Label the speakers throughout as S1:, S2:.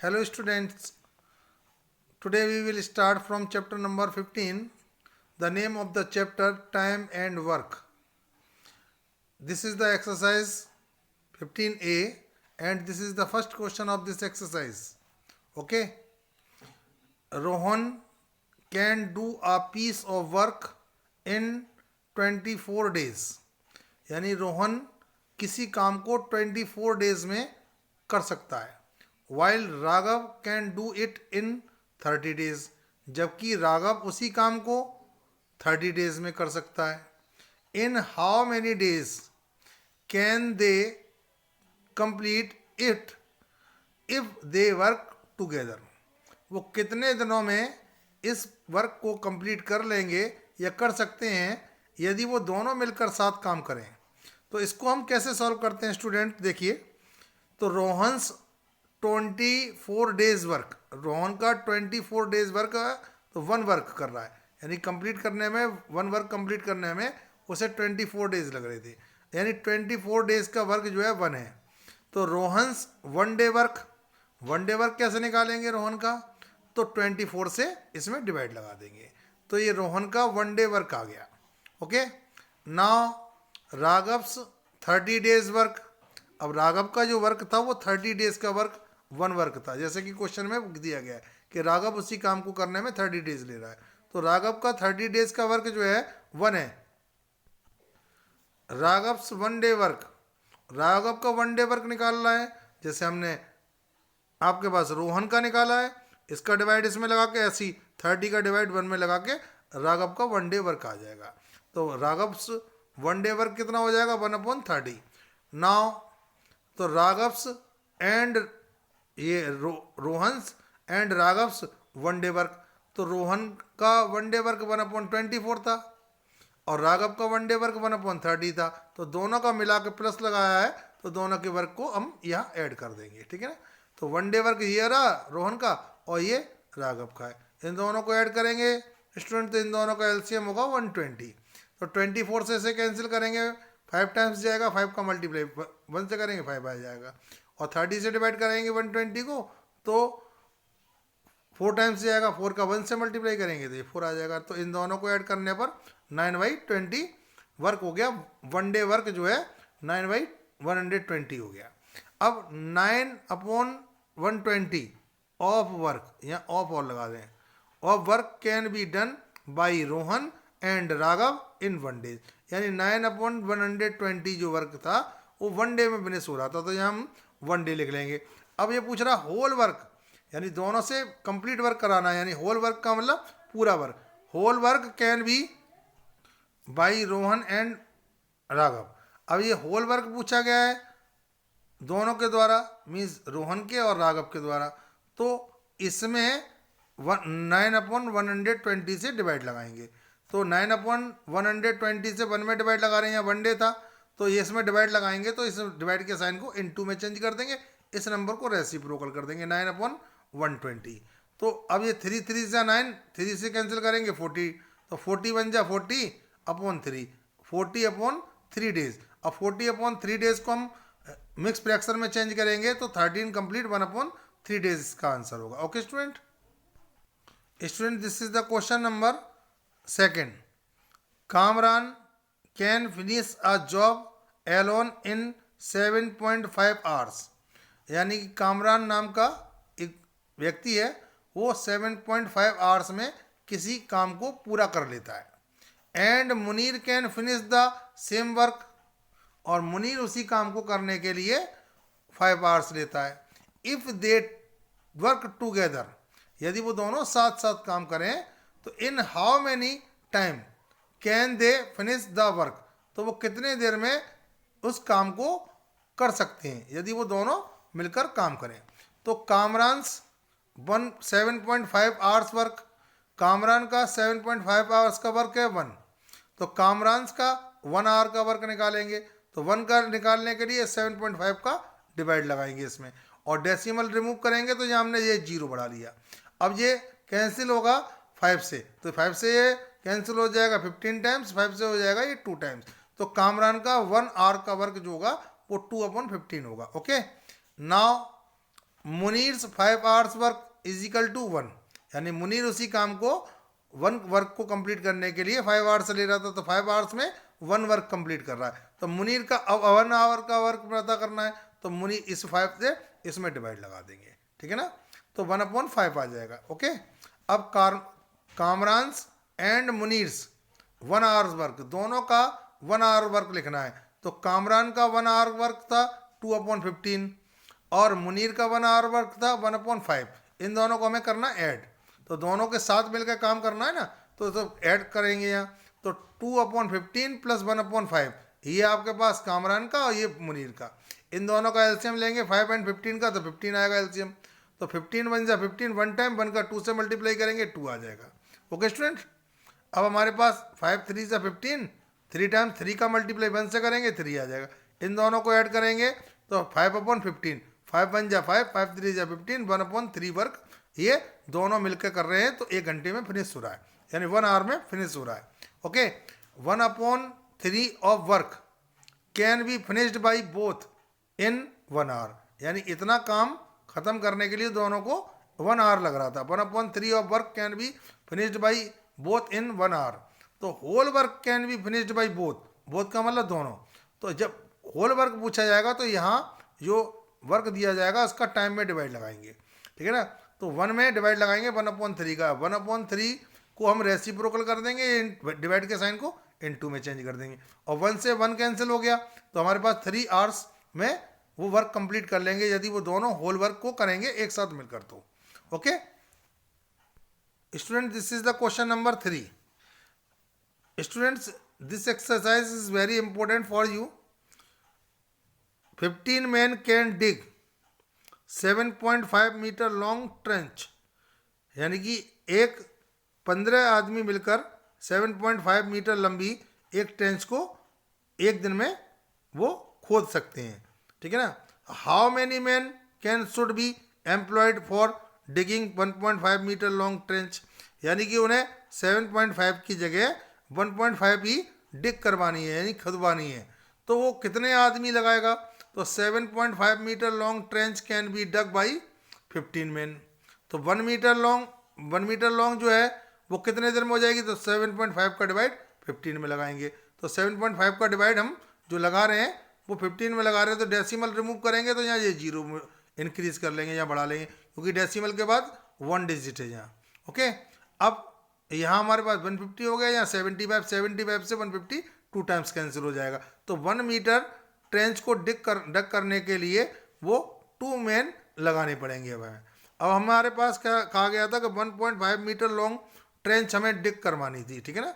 S1: Hello students, today we will start from chapter number 15. The name of the chapter Time and Work. This is the exercise 15A and this is the first question of this exercise. Okay, Rohan can do a piece of work in 24 days. यानी रोहन किसी काम को 24 days में कर सकता है. While Raghav can do it in 30 days, जबकि राघव उसी काम को 30 डेज में कर सकता है. In how many days can they complete it if they work together. वो कितने दिनों में इस वर्क को कंप्लीट कर लेंगे या कर सकते हैं यदि वो दोनों मिलकर साथ काम करें. तो इसको हम कैसे सॉल्व करते हैं स्टूडेंट, देखिए. तो रोहन्स 24 डेज वर्क, रोहन का 24 डेज वर्क है तो वन वर्क कर रहा है, यानी कंप्लीट करने में, वन वर्क कंप्लीट करने में उसे 24 डेज लग रहे थे, यानी 24 डेज का वर्क जो है वन है. तो रोहन्स वन डे वर्क कैसे निकालेंगे रोहन का, तो 24 से इसमें डिवाइड लगा देंगे, तो ये रोहन का वन डे वर्क आ गया. Okay, now Raghav's 30 days work. अब राघव का जो वर्क था वो 30 डेज का वर्क वन वर्क था, जैसे कि क्वेश्चन में दिया गया है कि राघव उसी काम को करने में 30 डेज ले रहा है. तो राघव का 30 डेज का वर्क जो है वन है. Raghav's one day work, Raghav का वन डे वर्क निकालना है, जैसे हमने आपके पास रोहन का निकाला है, इसका डिवाइड इसमें लगा के ऐसी 30 का डिवाइड वन में लगा के राघव का वन डे वर्क आ जाएगा. तो राघव्स वन डे वर्क कितना हो जाएगा, 1/30. नाउ तो राघव्स एंड ये Rohan's and Raghav's one day work, तो रोहन का वन डे वर्क 1/24 था और राघव का वन डे वर्क 1/30 था. तो दोनों का मिला के प्लस लगाया है, तो दोनों के वर्क को हम यहाँ ऐड कर देंगे, ठीक है ना. तो वन डे वर्क ये रहा रोहन का और ये राघव का है. इन दोनों को ऐड करेंगे स्टूडेंट, तो इन दोनों का एलसीएम होगा 120. तो 24 से इसे कैंसिल करेंगे, 5 टाइम्स जाएगा, 5 का मल्टीप्लाई 1 से करेंगे 5 आ जाएगा, और 30 से डिवाइड कराएंगे 120 को तो 4 टाइम्स जाएगा, 4 का 1 से मल्टीप्लाई करेंगे तो ये 4 आ जाएगा. तो इन दोनों को ऐड करने पर 9/20 वर्क हो गया. वन डे वर्क जो है 9/120 हो गया. अब 9/120 ऑफ वर्क, यहाँ ऑफ और लगा दें, of work can be done by Rohan and Raghav in one day, यानी 9/120 जो वर्क था वो वन डे में फिनिश हो रहा था, तो यहाँ हम वन डे लिख लेंगे. अब ये पूछ रहा होल वर्क, यानी दोनों से कंप्लीट वर्क कराना है, यानी होल वर्क का मतलब पूरा work. Whole work can be by Rohan and Raghav. अब ये होल वर्क पूछा गया है दोनों के द्वारा, मीन्स रोहन के और राघव के द्वारा, तो इसमें 9/120 से डिवाइड लगाएंगे. तो 9/120 से 1 में डिवाइड लगा रहे हैं, यहाँ वन डे था तो ये इसमें डिवाइड लगाएंगे, तो इस डिवाइड के साइन को इनटू में चेंज कर देंगे, इस नंबर को रेसिप्रोकल कर देंगे 9/120. तो अब ये 3 3 से 9, 3 से कैंसिल करेंगे 40, तो 40 बन जा 40/3, 40/3 डेज. अब 40/3 डेज को हम मिक्स फ्रैक्शन में चेंज करेंगे तो 13 कंप्लीट 1/3 डेज का आंसर होगा. Okay student, this is the question number second. Kamran can finish a job alone in 7.5 hours, यानी कि कामरान नाम का एक व्यक्ति है, वो 7.5 आवर्स में किसी काम को पूरा कर लेता है. And Munir can finish the same work, और मुनीर उसी काम को करने के लिए 5 आवर्स लेता है. इफ दे वर्क टुगेदर, यदि वो दोनों साथ साथ काम करें तो in how many time can they finish the work, तो वो कितने देर में उस काम को कर सकते हैं यदि वो दोनों मिलकर काम करें. तो कामरान्स 7.5 आवर्स वर्क, कामरान का 7.5 आवर्स का वर्क है 1, तो कामरान्स का 1 आवर का वर्क निकालेंगे, तो 1 का निकालने के लिए 7.5 का डिवाइड लगाएंगे इसमें, और डेसिमल रिमूव करेंगे तो यहाँ हमने ये 0 बढ़ा लिया. अब ये कैंसिल होगा 5 से, तो 5 से ये कैंसिल हो जाएगा 15 टाइम्स, 5 से हो जाएगा ये 2 टाइम्स. तो कामरान का 1 आवर का वर्क जो होगा वो 2/15 होगा. Okay, now Munir's 5 hours work is equal to 1, यानी मुनीर उसी काम को 1 वर्क को कंप्लीट करने के लिए 5 आवर्स ले रहा था, तो 5 आवर्स में 1 वर्क कंप्लीट कर रहा है। तो मुनीर का 1 आवर का वर्क पता करना है, तो मुनीर इस 5 से इसमें डिवाइड लगा देंगे, ठीक है ना, तो 1/5 आ जाएगा। ओके, अब कामरान्स एंड मुनीर्स 1 आवर्स वर्क, दोनों का 1 आवर वर्क लिखना है। तो कामरान का 1 आवर वर्क था 2/15 और मुनीर का 1 आवर वर्क था 1/5। इन दोनों को हमें करना ऐड, तो दोनों के साथ मिलकर काम करना है ना, तो ऐड करेंगे यहाँ, तो 2/15 प्लस 1/5, ये आपके पास कामरान का और ये मुनीर का। इन दोनों का एलसीएम लेंगे 5 एंड 15 का, तो 15 आएगा एलसीएम। तो 15 बन जा 15 वन टाइम, 1 का 2 से मल्टीप्लाई करेंगे 2 आ जाएगा। ओके स्टूडेंट, अब हमारे पास 5 3 से 15, 3 टाइम 3 का मल्टीप्लाई 1 से करेंगे 3 आ जाएगा। इन दोनों को ऐड करेंगे तो 5/15, 5 1 जा 5, 5 3 जा 15, 1/3 वर्क ये दोनों मिलकर कर रहे हैं, तो 1 घंटे में फिनिश हो रहा है, यानी 1 आवर में फिनिश हो रहा है। Okay, 1/3 of work can be finished by both in 1 hour, यानी इतना काम खत्म करने के लिए दोनों को 1 आवर लग रहा था। 1/3 of work can be finished by both in 1 hour, तो whole work can be finished by both का मतलब दोनों। तो जब होल वर्क पूछा जाएगा तो यहाँ जो वर्क दिया जाएगा उसका टाइम में डिवाइड लगाएंगे, ठीक है ना, तो 1 में डिवाइड लगाएंगे 1/3 का, 1/3 को हम रेसिप्रोकल कर देंगे, डिवाइड के साइन को इनटू में चेंज कर देंगे, और 1 से 1 कैंसिल हो गया, तो हमारे पास 3 आवर्स में वो वर्क कंप्लीट कर लेंगे यदि वो दोनों होल वर्क को करेंगे एक साथ मिलकर। तो okay student, this is the question number 3। Students, this exercise is very important for you. 15 men can dig 7.5 metre long trench, यानी कि 15 आदमी मिलकर 7.5 मीटर लंबी एक ट्रेंच को एक दिन में वो खोद सकते हैं, ठीक है ना। How many man can should be employed for digging 1.5 metre long trench, यानी कि उन्हें 7.5 की जगह 1.5 ही डिग करवानी है, यानी खुदवानी है, तो वो कितने आदमी लगाएगा। तो 7.5 metre long trench can be dug by 15 man, तो 1 मीटर लॉन्ग जो है वो कितने दिन में हो जाएगी, तो 7.5 का डिवाइड 15 में लगाएंगे, तो 7.5 का डिवाइड हम जो लगा रहे हैं वो 15 में लगा रहे हैं, तो डेसिमल रिमूव करेंगे तो यहाँ ये 0 इंक्रीज कर लेंगे या बढ़ा लेंगे, क्योंकि डेसिमल के बाद 1 डिजिट है यहाँ। ओके, अब यहाँ हमारे पास 150 हो गया, यहाँ 75 से 150 2 टाइम्स कैंसिल हो जाएगा, तो 1 मीटर ट्रेंच को डग करने के लिए वो 2 मैन लगाने पड़ेंगे। अब हमारे पास क्या कहा गया था कि 1.5 मीटर लॉन्ग ट्रेंच हमें डिग करवानी थी, ठीक है ना,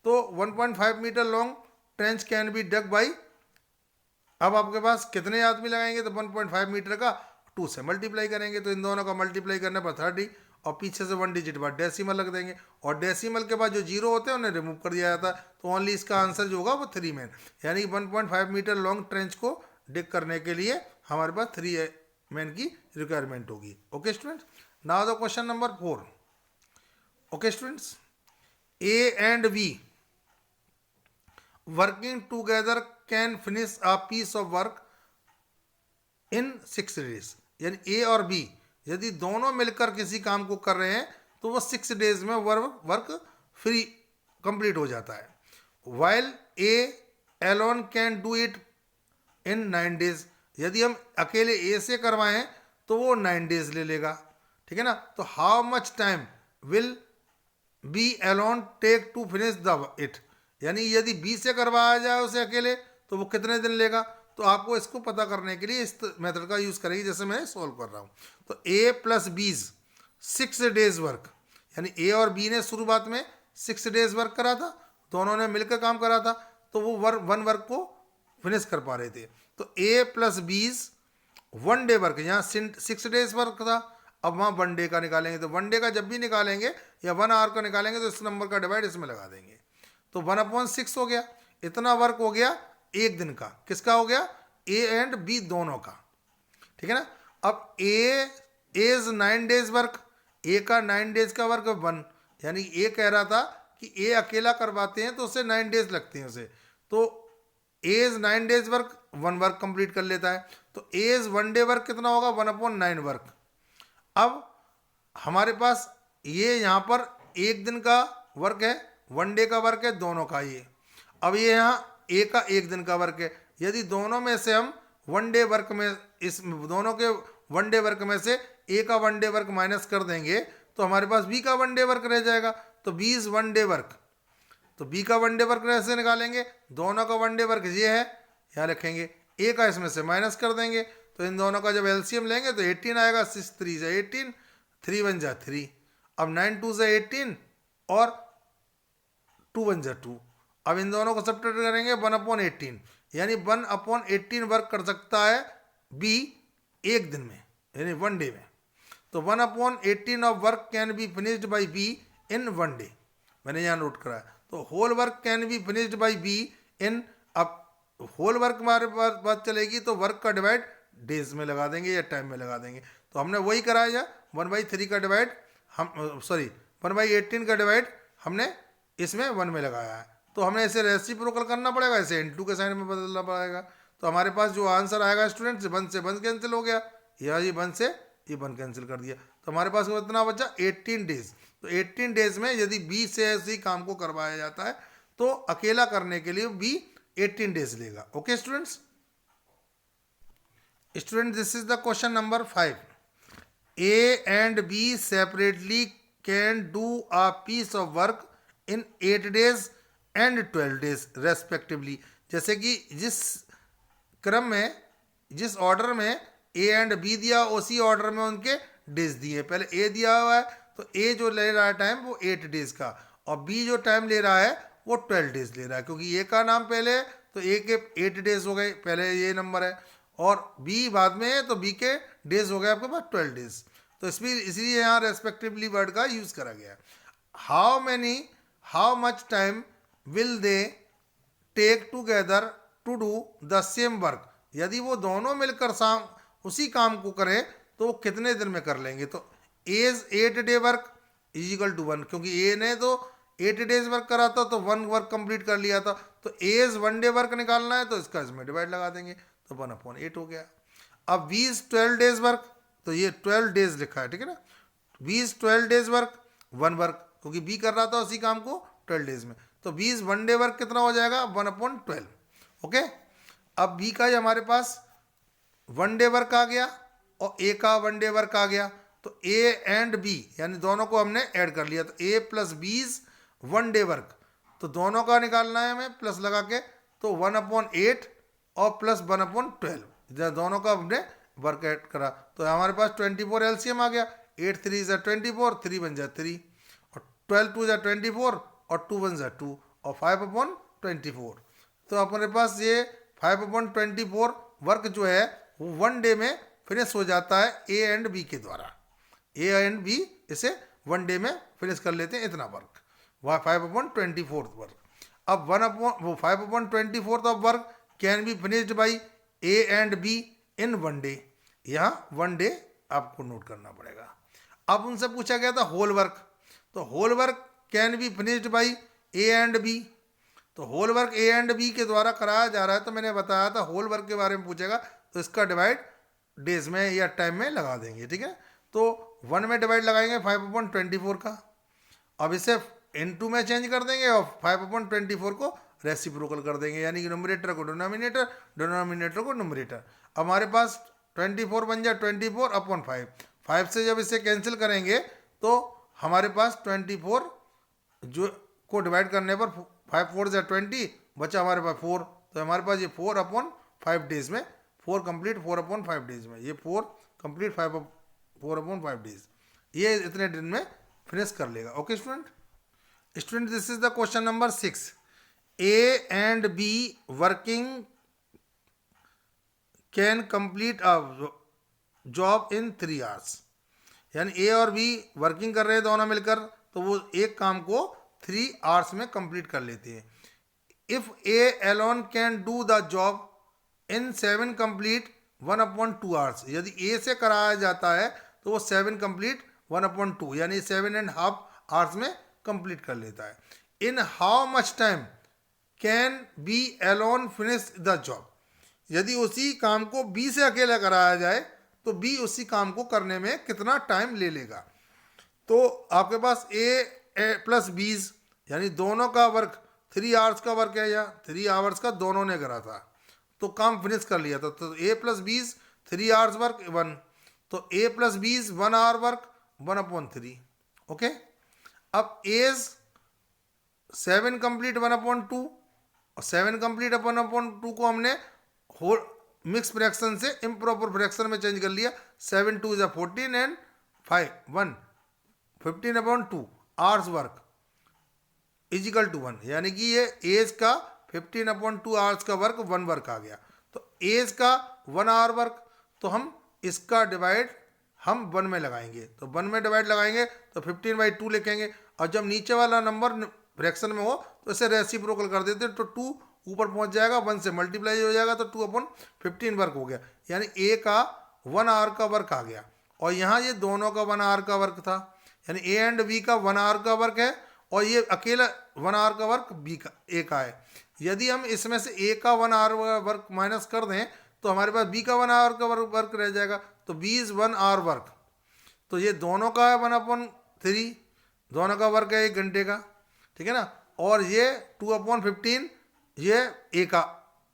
S1: तो 1.5 metre long trench can be dug by, अब आपके पास कितने आदमी लगाएंगे, तो 1.5 मीटर का 2 से मल्टीप्लाई करेंगे, तो इन दोनों का मल्टीप्लाई करने पर 30 और पीछे से 1 डिजिट बाद डेसिमल रख देंगे, और डेसिमल के बाद जो 0 होते हैं उन्हें रिमूव कर दिया जाता है, तो ओनली इसका आंसर जो होगा वो 3 मैन, यानी 1.5 मीटर लॉन्ग ट्रेंच को डिग करने के लिए हमारे पास 3 मैन की रिक्वायरमेंट होगी। Okay students, now the question number 4। Okay students, A and B working together can finish a piece of work in 6 days, यानी ए और बी यदि दोनों मिलकर किसी काम को कर रहे हैं तो वो 6 डेज में वर्क फ्री कंप्लीट हो जाता है। While a Elon can do it in 9 days, यदि हम अकेले ए से करवाएं तो वो 9 डेज ले लेगा, ठीक है ना, तो how much time will B alone take to finish the it, यानी यदि बी से करवाया जाए उसे अकेले तो वो कितने दिन लेगा, तो आपको इसको पता करने के लिए इस मेथड का यूज़ करेंगे जैसे मैं सोल्व कर रहा हूँ। तो ए प्लस बीज 6 डेज वर्क, यानी ए और बी ने शुरुआत में 6 डेज वर्क करा था, दोनों ने मिलकर काम करा था, तो वो 1 वर्क को फिनिश कर पा रहे थे। तो A plus B's 1 day work, यहाँ 6 डेज वर्क था, अब वहाँ 1 डे का निकालेंगे, तो 1 डे का जब भी निकालेंगे या 1 आवर का निकालेंगे तो इस नंबर का डिवाइड इसमें लगा देंगे, तो 1/6 हो गया, इतना वर्क हो गया एक दिन का, किसका हो गया, ए एंड बी दोनों का, ठीक है ना। अब ए इज 9 डेज वर्क, ए का 9 डेज का वर्क 1, यानी ए कह रहा था कि ए अकेला करवाते हैं तो उसे 9 डेज लगते हैं उसे, तो A is 9 days work 1 work complete कर लेता है, तो ए इज 1 डे वर्क कितना होगा 1/9 वर्क, अब हमारे पास ये यहाँ पर एक दिन का वर्क है, वन डे का वर्क है, दोनों का ये। अब ये यहाँ ए का एक दिन का वर्क है, यदि दोनों में से हम वन डे वर्क में, इस दोनों के वन डे वर्क में से ए का वन डे वर्क माइनस कर देंगे तो हमारे पास बी का वन डे वर्क रह जाएगा। तो B is one day work, तो बी का वन डे वर्क कैसे निकालेंगे, दोनों का वन डे वर्क ये है, यहाँ रखेंगे, ए का इसमें से माइनस कर देंगे, तो इन दोनों का जब एलसीएम लेंगे तो 18 आएगा, 6 3 जा 18, 3 1 जा 3, अब 9 2 जा 18 और 2 1 जा 2। अब इन दोनों को सब्ट्रैक्ट करेंगे 1/18, यानी 1/18 वर्क कर सकता है बी एक दिन में, यानी वन डे में। तो 1/18 of work can be finished by B in one day, मैंने यहाँ नोट करा है। तो whole work can be finished by B in, अब होल वर्क हमारे पास बात चलेगी तो वर्क का डिवाइड डेज में लगा देंगे या टाइम में लगा देंगे। तो हमने वही कराया, 1/3 का डिवाइड हम, सॉरी 1/18 का डिवाइड हमने इसमें 1 में लगाया है। तो हमें इसे रेसिप्रोकल करना पड़ेगा, इसे इनटू के साइन में बदलना पड़ेगा। तो हमारे पास जो आंसर आएगा स्टूडेंट, से 1 कैंसिल हो गया, या ये 1 से ये 1 कैंसिल कर दिया, तो हमारे पास कितना बचा 18 डेज। तो 18 डेज में यदि बी से ऐसे काम को करवाया जाता है तो अकेला करने के लिए बी 18 डेज लेगा। Okay students, this is the question number 5। A and B separately can do a piece of work in 8 days and 12 days respectively. जैसे कि जिस क्रम में, जिस ऑर्डर में ए एंड बी दिया, उसी ऑर्डर में उनके डेज दिए। पहले ए दिया हुआ है तो ए जो ले रहा है टाइम वो 8 डेज का, और बी जो टाइम ले रहा है वो 12 डेज ले रहा है, क्योंकि ए का नाम पहले है तो ए के 8 डेज हो गए, पहले ये नंबर है, और बी बाद में है तो बी के डेज हो गए आपके पास 12 डेज। तो इसलिए यहाँ रेस्पेक्टिवली वर्ड का यूज करा गया। How much time will they take together to do the same work. यदि वो दोनों मिलकर उसी काम को करें तो वो कितने दिन में कर लेंगे। तो as 8 day work is equal to 1, क्योंकि ए ने तो 8 डेज वर्क करा था तो 1 वर्क कंप्लीट कर लिया था, तो एज 1 डे वर्क निकालना है तो इसका इसमें डिवाइड लगा देंगे, तो 1/8 हो गया। अब बी इज 12 डेज वर्क, तो ये 12 डेज लिखा है, ठीक है ना। B is 12 days work, 1 work, क्योंकि बी कर रहा था उसी काम को 12 डेज में, तो बी इज 1 डे वर्क कितना हो जाएगा 1/12। ओके, अब बी का ही हमारे पास 1 डे वर्क आ गया और ए का 1 डे वर्क आ गया, तो ए एंड बी यानी दोनों को हमने ऐड कर लिया, तो A plus B is 1 day work, तो दोनों का निकालना है हमें प्लस लगा के, तो 1/8 और प्लस 1/12, दोनों का हमने वर्क ऐड करा, तो हमारे पास 24 एलसीएम आ गया। 8 3 जा 24, 3 1 जा 3, और 12 2 जा 24 और 2 1 जा 2, और 5/24। तो हमारे पास ये 5/24 वर्क जो है वो 1 डे में फिनिश हो जाता है ए एंड बी के द्वारा। ए एंड बी इसे 1 डे में फिनिश कर लेते हैं, इतना वर्क, वह 5/24 वर्क। अब 5/24 of work can be finished by A and B in 1 day, यहाँ 1 डे आपको नोट करना पड़ेगा। अब उनसे पूछा गया था होल वर्क, तो whole work can be finished by A and B, तो whole work A and B के द्वारा कराया जा रहा है, तो मैंने बताया था होल वर्क के बारे में पूछेगा तो इसका डिवाइड डेज में या टाइम में लगा देंगे, ठीक है। तो 1 में डिवाइड लगाएंगे 5/24 का, अब इसे इनटू में चेंज कर देंगे और 5/24 को रेसिप्रोकल कर देंगे, यानी कि न्यूमरेटर को डिनोमिनेटर, डिनोमिनेटर को न्यूमरेटर। अब हमारे पास 24 बन जाए 24/5, 5 से जब इसे कैंसिल करेंगे तो हमारे पास 24 जो को डिवाइड करने पर 5 4 जा 20 बचा हमारे पास 4, तो हमारे पास ये 4/5 डेज में, 4 कंप्लीट 4/5 डेज में, ये 4 कंप्लीट 4/5 डेज, ये इतने दिन में फिनिश कर लेगा। Okay student, this is the question number 6। A and B working can complete a job in 3 hours, यानी ए और बी वर्किंग कर रहे हैं दोनों मिलकर, तो वो एक काम को 3 आवर्स में कंप्लीट कर लेते हैं। If A Elon can do the job in 7 complete 1/2 hours, यदि ए से कराया जाता है तो वो 7 कंप्लीट 1/2 यानी 7.5 आवर्स में कंप्लीट कर लेता है। In how much time can B alone finish the job, यदि उसी काम को बी से अकेला कराया जाए तो बी उसी काम को करने में कितना टाइम ले लेगा। तो आपके पास ए प्लस बीज यानी दोनों का वर्क 3 आवर्स का वर्क है, या 3 आवर्स का दोनों ने करा था, तो काम फिनिश कर लिया था। तो ए प्लस बीज 3 आवर्स वर्क 1, तो A plus B's 1 hour work 1/3। Okay, अब एज 7 कंप्लीट 1/2, और 7 कंप्लीट 1/2 को हमने होल मिक्स फ्रैक्शन से इम्प्रॉपर फ्रैक्शन में चेंज कर लिया। 7 2 is 14 and 5 1 15/2 hours work is equal to 1, यानी कि ये एज का 15/2 आवर्स का वर्क 1 वर्क आ गया। तो एज का 1 आवर वर्क, तो हम इसका डिवाइड हम 1 में लगाएंगे, तो 1 में डिवाइड लगाएंगे तो 15/2 लिखेंगे। और जब नीचे वाला नंबर फ्रैक्शन में हो तो इसे रेसिप्रोकल कर देते, तो 2 ऊपर पहुंच जाएगा, 1 से मल्टीप्लाई हो जाएगा, तो 2/15 वर्क हो गया, यानी ए का 1 आवर का वर्क आ गया। और यहाँ ये दोनों का 1 आवर का वर्क था, यानी ए एंड बी का 1 आवर का वर्क है, और ये अकेला 1 आवर का वर्क बी का ए का है। यदि हम इसमें से ए का 1 आवर वर्क माइनस कर दें तो हमारे पास बी का 1 आवर का वर्क रह जाएगा, तो बी इज 1 आवर वर्क। तो ये दोनों का है 1/3, दोनों का वर्क है 1 घंटे का, ठीक है ना। और ये 2/15 ये ए का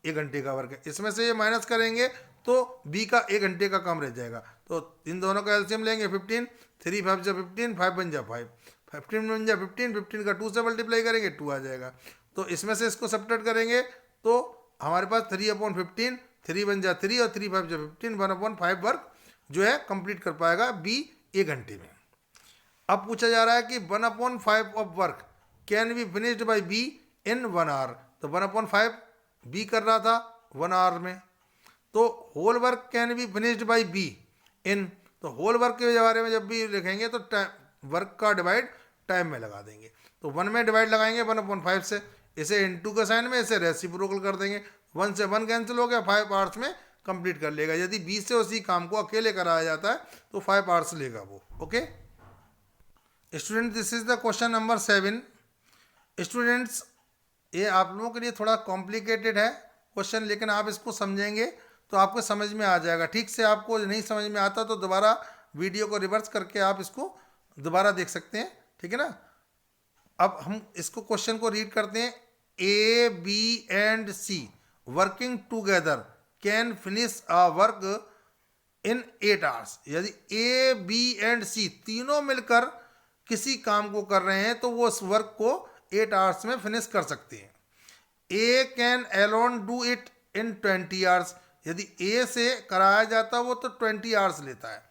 S1: 1 घंटे का वर्क है। इसमें से ये माइनस करेंगे तो बी का 1 घंटे का कम रह जाएगा। तो इन दोनों का एलसीएम लेंगे 15, 3 5 जा 15, 5 बन जा 5, 15 बन जा 15, 15 का 2 से मल्टीप्लाई करेंगे 2 आ जाएगा। तो इसमें से इसको सब्ट्रैक्ट करेंगे तो हमारे पास 3/15, 3 बन जा 3 और 3 5 जा 15, 1/5 वर्क जो है कंप्लीट कर पाएगा बी 1 घंटे में। अब पूछा जा रहा है कि 1/5 of work can be finished by B in 1 hour. तो 1/5 बी कर रहा था 1 आवर में, तो whole work can be finished by B in, तो होल वर्क के बारे में जब भी लिखेंगे तो वर्क का डिवाइड टाइम में लगा देंगे। तो 1 में डिवाइड लगाएंगे 1/5 से, इसे इनटू का साइन में इसे रेसिप्रोकल कर देंगे, 1 से 1 कैंसिल हो गया, 5 आवर्स में कंप्लीट कर लेगा। यदि बी से उसी काम को अकेले कराया जाता है तो 5 आवर्स लेगा वो। Okay student, this is the question number 7। Students, ये आप लोगों के लिए थोड़ा कॉम्प्लिकेटेड है क्वेश्चन, लेकिन आप इसको समझेंगे तो आपको समझ में आ जाएगा। ठीक से आपको नहीं समझ में आता तो दोबारा वीडियो को रिवर्स करके आप इसको दोबारा देख सकते हैं, ठीक है ना। अब हम इसको क्वेश्चन को रीड करते हैं। A B and C working together can finish a work in 8 hours. यदि ए बी एंड सी तीनों मिलकर किसी काम को कर रहे हैं तो वो उस वर्क को 8 आवर्स में फिनिश कर सकते हैं। A can alone do it in 20 hours. यदि ए से कराया जाता वो तो 20 आवर्स लेता है।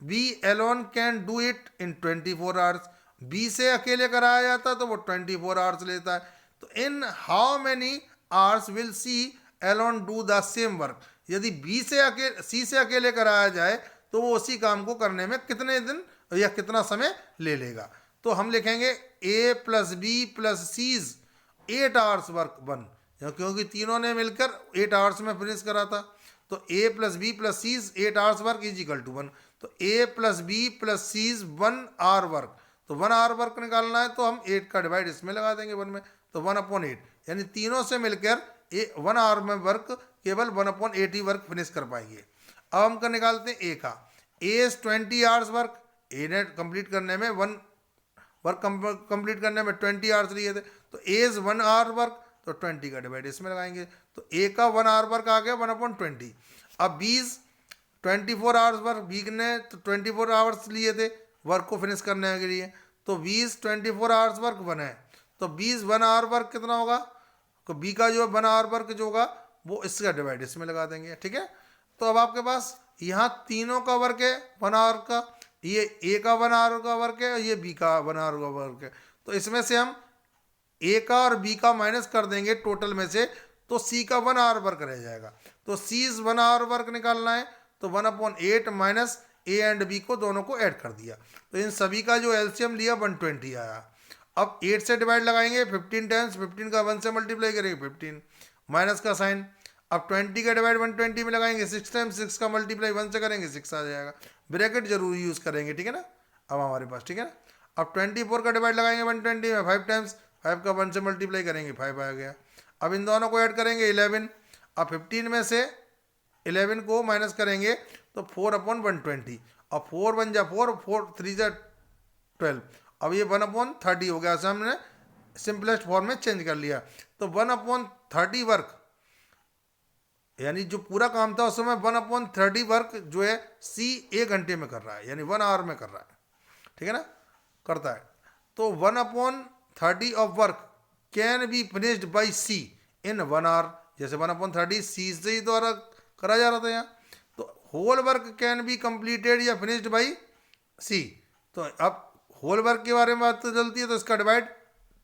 S1: B alone can do it in 24 hours. B से अकेले कराया जाता तो वो 24 आवर्स लेता है। तो in how many hours will C alone do the same work. यदि सी से अकेले कराया जाए तो वो उसी काम को करने में कितने दिन या कितना समय ले लेगा। तो हम लिखेंगे A plus B plus C's 8 hours work 1, क्योंकि तीनों ने मिलकर 8 आवर्स में फिनिश करा था। तो A plus B plus C's 8 hours work is equal to 1। तो A plus B plus C's 1 hour work, तो 1 आवर वर्क निकालना है तो हम 8 का डिवाइड इसमें लगा देंगे 1 में, तो 1/8, यानी तीनों से मिलकर 1 आवर में वर्क केवल 1/8 ही वर्क फिनिश कर पाएंगे। अब हम कर निकालते हैं ए का। ए इज 20 आवर्स वर्क, ए ने कंप्लीट करने में 1 वर्क कंप्लीट करने में 20 आवर्स लिए थे, तो ए इज 1 आवर वर्क, तो 20 का डिवाइड इसमें लगाएंगे, तो ए का 1 आवर वर्क आ गया 1/20। अब B is 24 hours work, B ने तो 24 आवर्स लिए थे वर्क को फिनिश करने के लिए, तो बी इज 24 आवर्स वर्क 1 है, तो बी इज 1 आवर वर्क कितना होगा, तो बी का जो 1 आवर वर्क जो होगा वो इसका डिवाइड इसमें लगा देंगे, ठीक है। तो अब आपके पास यहाँ तीनों का वर्क है 1 आवर का, ये ए का 1 आवर का वर्क है, ये बी का 1 आवर का वर्क है, तो इसमें से हम ए का और बी का माइनस कर देंगे टोटल में से, तो सी का 1 आवर वर्क रह जाएगा। तो सी इज 1 आवर वर्क निकालना है, तो 1/8 माइनस ए एंड बी को दोनों को ऐड कर दिया, तो इन सभी का जो एलसीएम लिया 120 आया। अब 8 से डिवाइड लगाएंगे 15 टाइम्स, 15 का 1 से मल्टीप्लाई करेंगे 15, माइनस का साइन। अब 20 का डिवाइड 120 में लगाएंगे 6 टाइम्स, 6 का मल्टीप्लाई 1 से करेंगे 6 आ जाएगा, ब्रैकेट जरूर यूज़ करेंगे, ठीक है ना। अब हमारे पास ठीक है ना। अब 24 का डिवाइड लगाएंगे 120 में 5 टाइम्स, 5 का 1 से मल्टीप्लाई करेंगे 5 आ गया। अब इन दोनों को ऐड करेंगे 11। अब 15 में से 11 को माइनस करेंगे तो 4/120, और 4 बन जा 4, 4 3 जा 12, अब ये 1/30 हो गया। ऐसा हमने सिंपलेस्ट फॉर्म में चेंज कर लिया। तो 1/30 वर्क, यानी जो पूरा काम था उसमें 1/30 वर्क जो है सी 1 घंटे में कर रहा है, यानी 1 आवर में कर रहा है, ठीक है ना, करता है। तो 1/30 of work can be finished by C in 1 hour, जैसे 1/30 सी से ही द्वारा करा जा रहा था यहाँ। तो whole work can be completed या फिनिश्ड बाई सी, तो अब होल वर्क के बारे में बात तो चलती है, तो इसका डिवाइड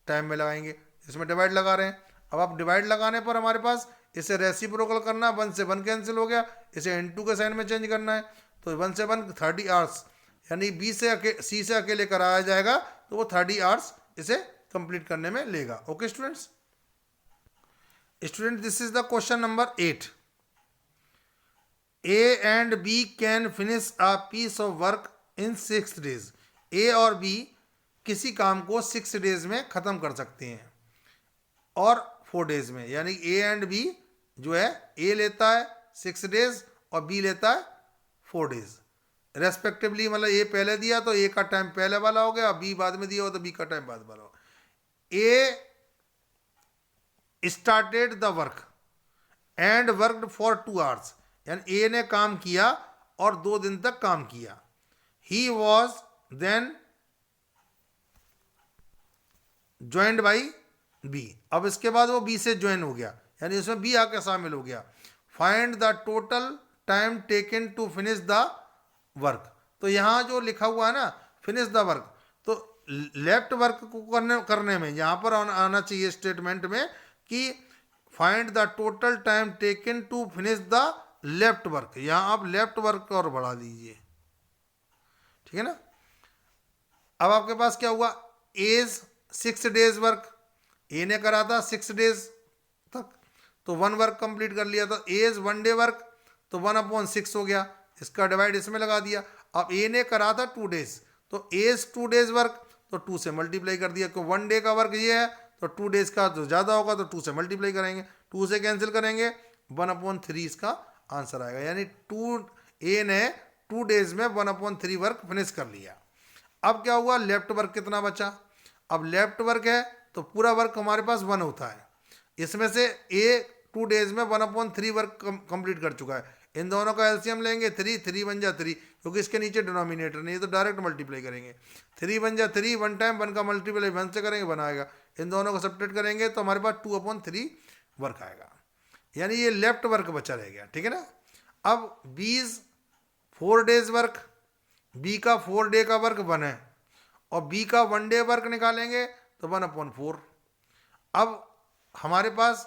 S1: टाइम में लगाएंगे, इसमें डिवाइड लगा रहे हैं। अब आप डिवाइड लगाने पर हमारे पास इसे रेसिप्रोकल करना, 1 से 1 कैंसिल हो गया, इसे इनटू के साइन में चेंज करना है, तो 1 से 1 30 आवर्स, यानी बी से सी से अकेले कराया जाएगा तो वो 30 आवर्स इसे कंप्लीट करने में लेगा। Okay students, this is the question number 8। A and B can finish a piece of work in 6 days। A और बी किसी काम को 6 days में खत्म कर सकते हैं और 4 days में, यानी ए एंड बी जो है ए लेता है 6 days और बी लेता है 4 days रेस्पेक्टिवली। मतलब ए पहले दिया तो ए का टाइम पहले वाला हो गया, बी बाद में दिया हो तो बी का टाइम बाद वाला हो। A started the work and worked for 2 hours, यानी ए ने काम किया और 2 दिन तक काम किया। He was then joined by B, अब इसके बाद वो बी से ज्वाइन हो गया, यानी उसमें बी आके शामिल हो गया। Find the total time taken to finish the work, तो यहाँ जो लिखा हुआ है ना फिनिश द वर्क, तो लेफ्ट वर्क को करने में यहाँ पर आना चाहिए स्टेटमेंट में कि find the total time taken to finish the left work, यहाँ आप लेफ्ट वर्क और बढ़ा दीजिए, ठीक है ना। अब आपके पास क्या हुआ, एज 6 days वर्क ए ने करा था 6 days तक, तो 1 वर्क कंप्लीट कर लिया। तो एज 1 day वर्क, तो 1/6 हो गया, इसका डिवाइड इसमें लगा दिया। अब ए ने करा था 2 days, तो एज 2 days वर्क, तो 2 से मल्टीप्लाई कर दिया, क्योंकि 1 day का वर्क ये है, तो 2 days का जो ज़्यादा होगा तो 2 से मल्टीप्लाई करेंगे, 2 से कैंसिल करेंगे, 1/3 इसका आंसर आएगा। यानी ए ने 2 days में 1/3 वर्क फिनिश कर लिया। अब क्या हुआ, लेफ्ट वर्क कितना बचा, अब लेफ्ट वर्क है तो पूरा वर्क हमारे पास 1 होता है, इसमें से ए 2 days में 1/3 वर्क कंप्लीट कर चुका है। इन दोनों का एलसीएम लेंगे, 3 बन जा 3, क्योंकि इसके नीचे डिनोमिनेटर नहीं है तो डायरेक्ट मल्टीप्लाई करेंगे। 3 बन जा 3, 1 टाइम 1 का मल्टीप्लाई 1 से करेंगे, बनाएगा। इन दोनों को सब्ट्रैक्ट करेंगे तो हमारे पास 2/3 वर्क आएगा, यानी ये लेफ्ट वर्क बचा रह गया, ठीक है ना। अब बीज 4 days वर्क, बी का 4 day का वर्क 1 है, और बी का 1 day वर्क निकालेंगे तो 1/4। अब हमारे पास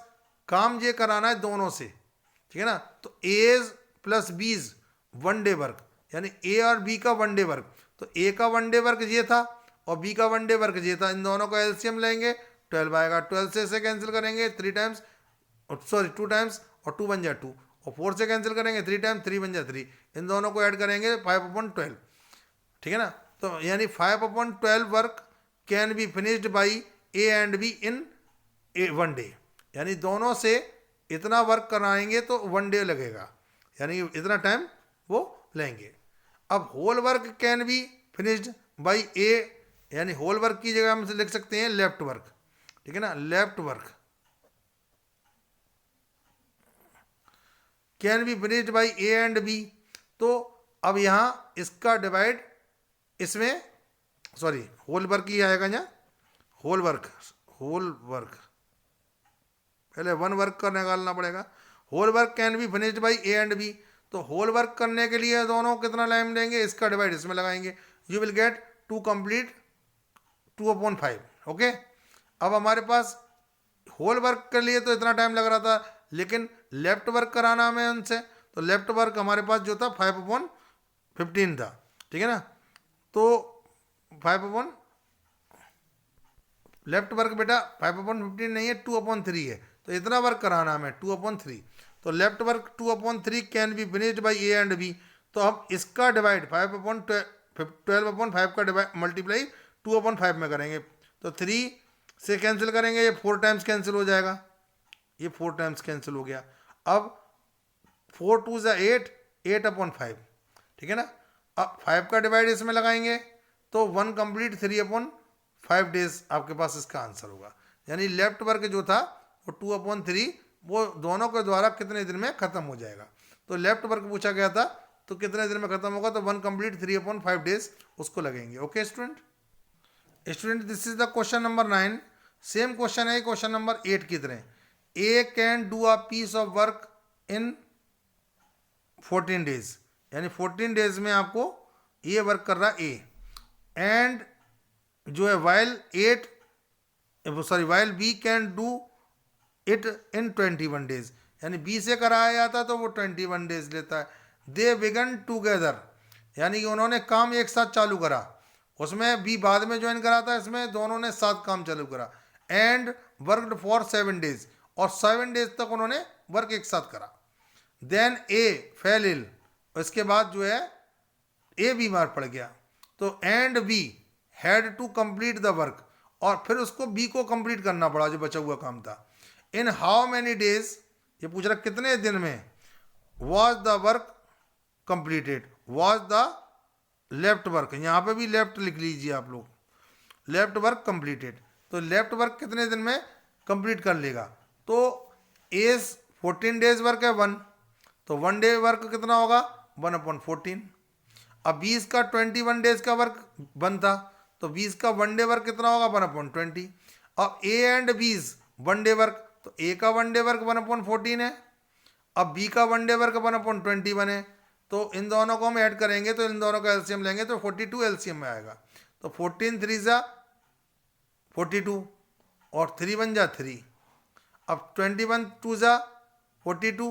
S1: काम ये कराना है दोनों से, ठीक है ना, तो as plus B's 1 day work, यानी ए और बी का 1 day वर्क, तो ए का 1 day वर्क ये था और बी का 1 day वर्क ये था। इन दोनों का एलसीएम लेंगे, 12 आएगा, 12 से इसे कैंसिल करेंगे 3 टाइम्स, सॉरी 2 टाइम्स, और 2 बन जा 2, और 4 से कैंसिल करेंगे 3 टाइम्स, 3 बन जा 3, इन दोनों को ऐड करेंगे 5/12, ठीक है ना। तो यानी 5/12 work can be finished by A and B in 1 day, यानी दोनों से इतना वर्क कराएंगे तो 1 day लगेगा, यानी इतना टाइम वो लेंगे। अब whole work can be finished by A, यानी होल वर्क की जगह हम लिख सकते हैं लेफ्ट वर्क, ठीक है ना, left work can be finished by A and B. तो अब यहाँ इसका डिवाइड इसमें, सॉरी होल वर्क ही आएगा यहाँ, होल वर्क पहले 1 वर्क का निकालना पड़ेगा। Whole work can be finished by A and B, तो होल वर्क करने के लिए दोनों कितना टाइम लेंगे, इसका डिवाइड इसमें लगाएंगे, you will get 2 complete 2/5। Okay, अब हमारे पास होल वर्क के लिए तो इतना टाइम लग रहा था, लेकिन लेफ्ट वर्क कराना हमें उनसे, तो लेफ्ट वर्क हमारे पास जो था 5/15 था, ठीक है ना। तो 5 लेफ्ट वर्क बेटा 5/15 नहीं है, 2/3 है, तो इतना वर्क कराना हमें 2/3, तो left work 2/3 can be finished by A and B. तो अब इसका डिवाइड 12/5 का डिवाइड मल्टीप्लाई 2/5 में करेंगे, तो 3 से कैंसिल करेंगे, ये 4 टाइम्स कैंसिल हो जाएगा, ये 4 टाइम्स कैंसिल हो गया। अब 4 2 ज़ा 8, 8/5, ठीक है ना। अब 5 का डिवाइड इसमें लगाएंगे तो 1 कंप्लीट 3/5 डेज आपके पास इसका आंसर होगा। यानी लेफ्ट वर्क जो था वो 2/3 वो दोनों के द्वारा कितने दिन में खत्म हो जाएगा। तो लेफ्ट वर्क पूछा गया था तो कितने दिन में खत्म होगा, तो 1 कंप्लीट 3/5 डेज उसको लगेंगे। Okay student, this is the question number 9। Same question है क्वेश्चन नंबर 8 की तरह। A can do a piece of work in 14 days, यानी 14 डेज में आपको ये वर्क कर रहा है ए, एंड जो है while B can do it in 21 days, यानी बी से कराया जाता तो वो 21 डेज लेता है। दे बिगन टूगेदर, यानी कि उन्होंने काम एक साथ चालू करा, उसमें बी बाद में ज्वाइन करा था, इसमें दोनों ने साथ काम चालू करा। एंड वर्कड फॉर 7 डेज, और 7 डेज तक उन्होंने वर्क एक साथ करा। देन ए फेल इल, इसके बाद जो है ए बीमार पड़ गया, तो and B had to complete the work, और फिर उसको बी को कंप्लीट करना पड़ा जो बचा हुआ काम था। इन हाउ मैनी डेज, ये पूछ रहा कितने दिन में, was the work completed, was the left work, यहाँ पे भी लेफ्ट लिख लीजिए आप लोग, लेफ्ट वर्क कंप्लीटेड। तो लेफ्ट वर्क कितने दिन में कंप्लीट कर लेगा, तो एज 14 डेज वर्क है 1, तो 1 डे वर्क कितना होगा 1/14। अब 20 का 21 डेज का वर्क बनता, तो 20 का 1 डे वर्क कितना होगा 1/20। अब ए एंड बीज 1 डे वर्क, तो ए का 1 डे वर्क 1/14 है, अब बी का 1 डे वर्क 1/20 बने, तो इन दोनों को हम ऐड करेंगे तो इन दोनों का एलसीएम लेंगे तो 42 एलसीएम में आएगा। तो 14 3 ज़ा 42 और 3 1 जा 3, अब 21 2 ज़ा 42,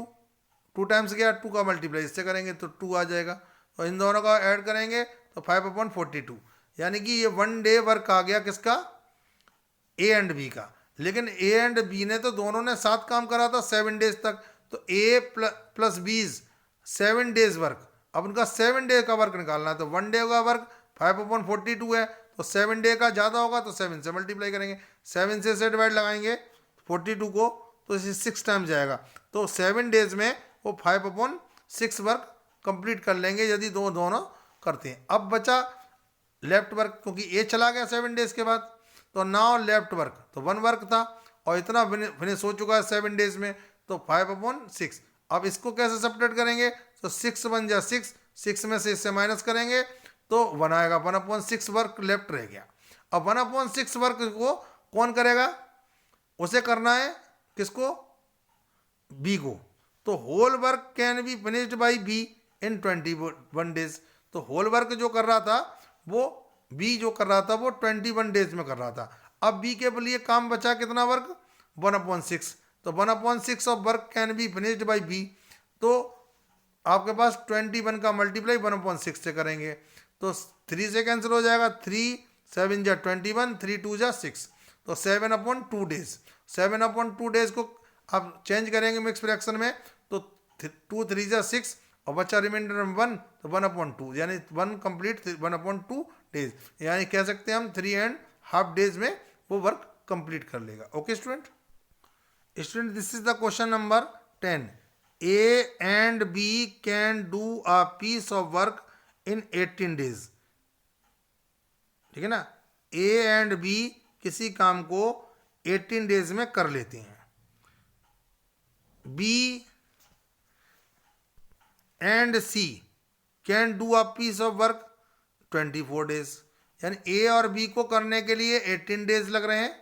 S1: 2 टाइम्स गया, 2 का मल्टीप्लाई इससे करेंगे तो 2 आ जाएगा, तो इन दोनों का ऐड करेंगे तो 5/42, यानी कि ये 1 डे वर्क आ गया किसका, ए एंड बी का। लेकिन ए एंड बी ने तो दोनों ने साथ काम करा था 7 डेज तक, तो ए प्लस बीज 7 डेज वर्क, अब उनका 7 डे का वर्क निकालना है, तो 1 डे का वर्क 5/42 है, तो 7 डे का ज़्यादा होगा तो 7 से मल्टीप्लाई करेंगे, 7 से डिवाइड लगाएंगे 42 को, तो इसे 6 टाइम जाएगा, तो 7 डेज में वो 5/6 वर्क कंप्लीट कर लेंगे यदि दोनों करते हैं। अब बचा लेफ्ट वर्क, क्योंकि ए चला गया 7 डेज के बाद, तो नाउ लेफ्ट वर्क, तो 1 वर्क था और इतना फिनिश हो चुका है 7 डेज में, तो 5/6। अब इसको कैसे सपरेट करेंगे, तो 6 1 जा 6, 6 में से इससे माइनस करेंगे तो 1 आएगा, 1/6 वर्क लेफ्ट रह गया। अब 1/6 वर्क को कौन करेगा, उसे करना है किसको, बी को, तो whole work can be finished by B in 21 days, तो होल वर्क जो कर रहा था वो बी जो कर रहा था वो 21 डेज में कर रहा था। अब बी के लिए काम बचा कितना वर्क 1/6, तो 1/6 of work can be finished by B, तो आपके पास 21 का मल्टीप्लाई 1/6 से करेंगे तो 3 से कैंसिल हो जाएगा, 3 7 जा 21, 3 2 जा 6, तो 7/2 डेज, 7/2 डेज को आप चेंज करेंगे मिक्स फ्रैक्शन में, तो 2 3 जा 6 और बच्चा रिमाइंडर 1, तो 1/2, यानी 1 कंप्लीट 1/2 डेज, यानी कह सकते हैं हम 3.5 डेज में वो वर्क कंप्लीट कर लेगा। Okay student, this is the question number 10। A and B can do a piece of work in 18 days, ठीक है ना। ए एंड बी किसी काम को 18 डेज में कर लेते हैं। B and C can do a piece of work 24 days, यानी ए और बी को करने के लिए 18 डेज लग रहे हैं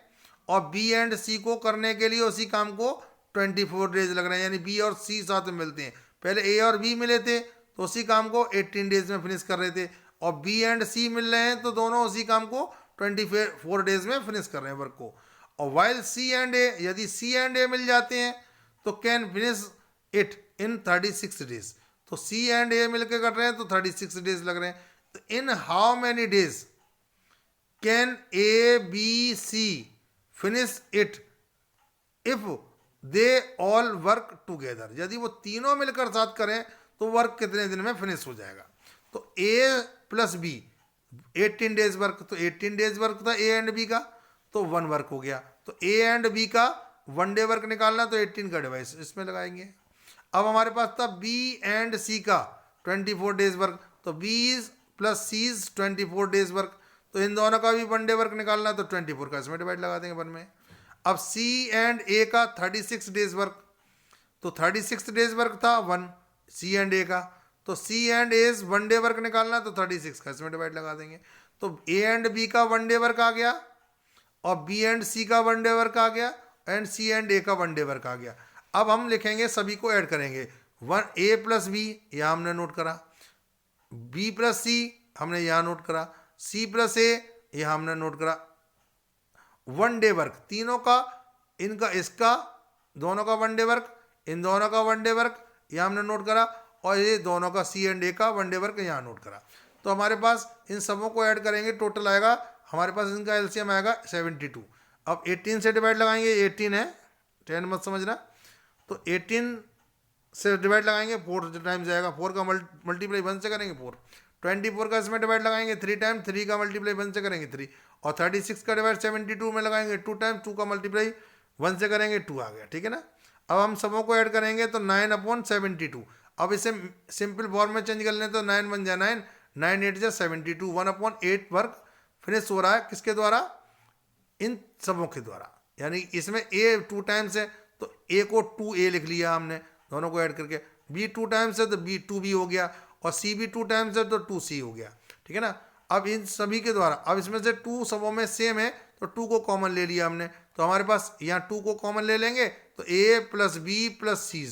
S1: और बी एंड सी को करने के लिए उसी काम को 24 डेज लग रहे हैं, यानी बी और सी साथ में मिलते हैं। पहले ए और बी मिले थे तो उसी काम को 18 डेज में फिनिश कर रहे थे, और बी एंड सी मिल रहे हैं तो दोनों उसी काम को 24 डेज में फिनिश कर रहे हैं वर्क को। और वाइल सी एंड ए, यदि सी एंड ए मिल जाते हैं तो can finish it in 36 days, तो सी एंड ए मिलकर कर रहे हैं तो 36 डेज लग रहे हैं। तो in how many days can A B C finish it if they all work together, यदि वो तीनों मिलकर साथ करें तो वर्क कितने दिन में फिनिश हो जाएगा। तो A plus B 18 days work, तो 18 डेज वर्क था ए एंड बी का, तो 1 वर्क हो गया। तो ए एंड बी का 1 डे वर्क निकालना तो 18 का डिवाइस इसमें लगाएंगे। अब हमारे पास था बी एंड सी का 24 डेज वर्क, तो बी प्लस सी 24 डेज वर्क, तो इन दोनों का भी 1 डे वर्क निकालना है, तो 24 का इसमें डिवाइड लगा देंगे 1 में। अब सी एंड ए का 36 डेज वर्क, तो 36 डेज वर्क था 1 सी एंड ए का, तो सी एंड एज 1 डे वर्क निकालना है, तो 36 का इसमें डिवाइड लगा देंगे। तो ए एंड बी का 1 डे वर्क आ गया, और बी एंड सी का 1 डे वर्क आ गया, एंड सी एंड ए का 1 डे वर्क आ गया। अब हम लिखेंगे, सभी को ऐड करेंगे। 1 ए प्लस बी यहाँ हमने नोट करा, बी प्लस सी हमने यहाँ नोट करा, सी प्लस ए यहाँ हमने नोट करा। 1 डे वर्क तीनों का, इनका इसका दोनों का 1 डे वर्क, इन दोनों का 1 डे वर्क यहाँ हमने नोट करा, और ये दोनों का सी एंड ए का 1 डे वर्क यहाँ नोट करा। तो हमारे पास इन सबों को ऐड करेंगे, टोटल आएगा हमारे पास, इनका एलसीएम आएगा 72। अब 18 से डिवाइड लगाएंगे, 18 है 10 मत समझना, तो 18 से डिवाइड लगाएंगे 4 टाइम्स जाएगा, 4 का मल्टीप्लाई 1 से करेंगे 4, 24 का इसमें डिवाइड लगाएंगे 3 टाइम, 3 का मल्टीप्लाई 1 से करेंगे 3, और 36 का डिवाइड 72 में लगाएंगे 2 टाइम, 2 का मल्टीप्लाई 1 से करेंगे 2 आ गया, ठीक है ना। अब हम सबों को ऐड करेंगे तो 9/72। अब इसे सिंपल फॉर्म में चेंज कर लें तो 9 1 जा 9, 9 8 जा 72, 1/8 वर्क फिनिश हो रहा है किसके द्वारा, इन सबों के द्वारा। यानी इसमें ए 2 टाइम्स है, तो ए को 2a लिख लिया हमने दोनों को ऐड करके, बी 2 टाइम्स है तो बी 2b हो गया, और सी भी 2 टाइम्स है तो 2c हो गया, ठीक है ना। अब इन सभी के द्वारा, अब इसमें से 2 सबों में सेम है, तो 2 को कॉमन ले लिया हमने, तो हमारे पास यहाँ 2 को कॉमन ले लेंगे, तो a plus B plus C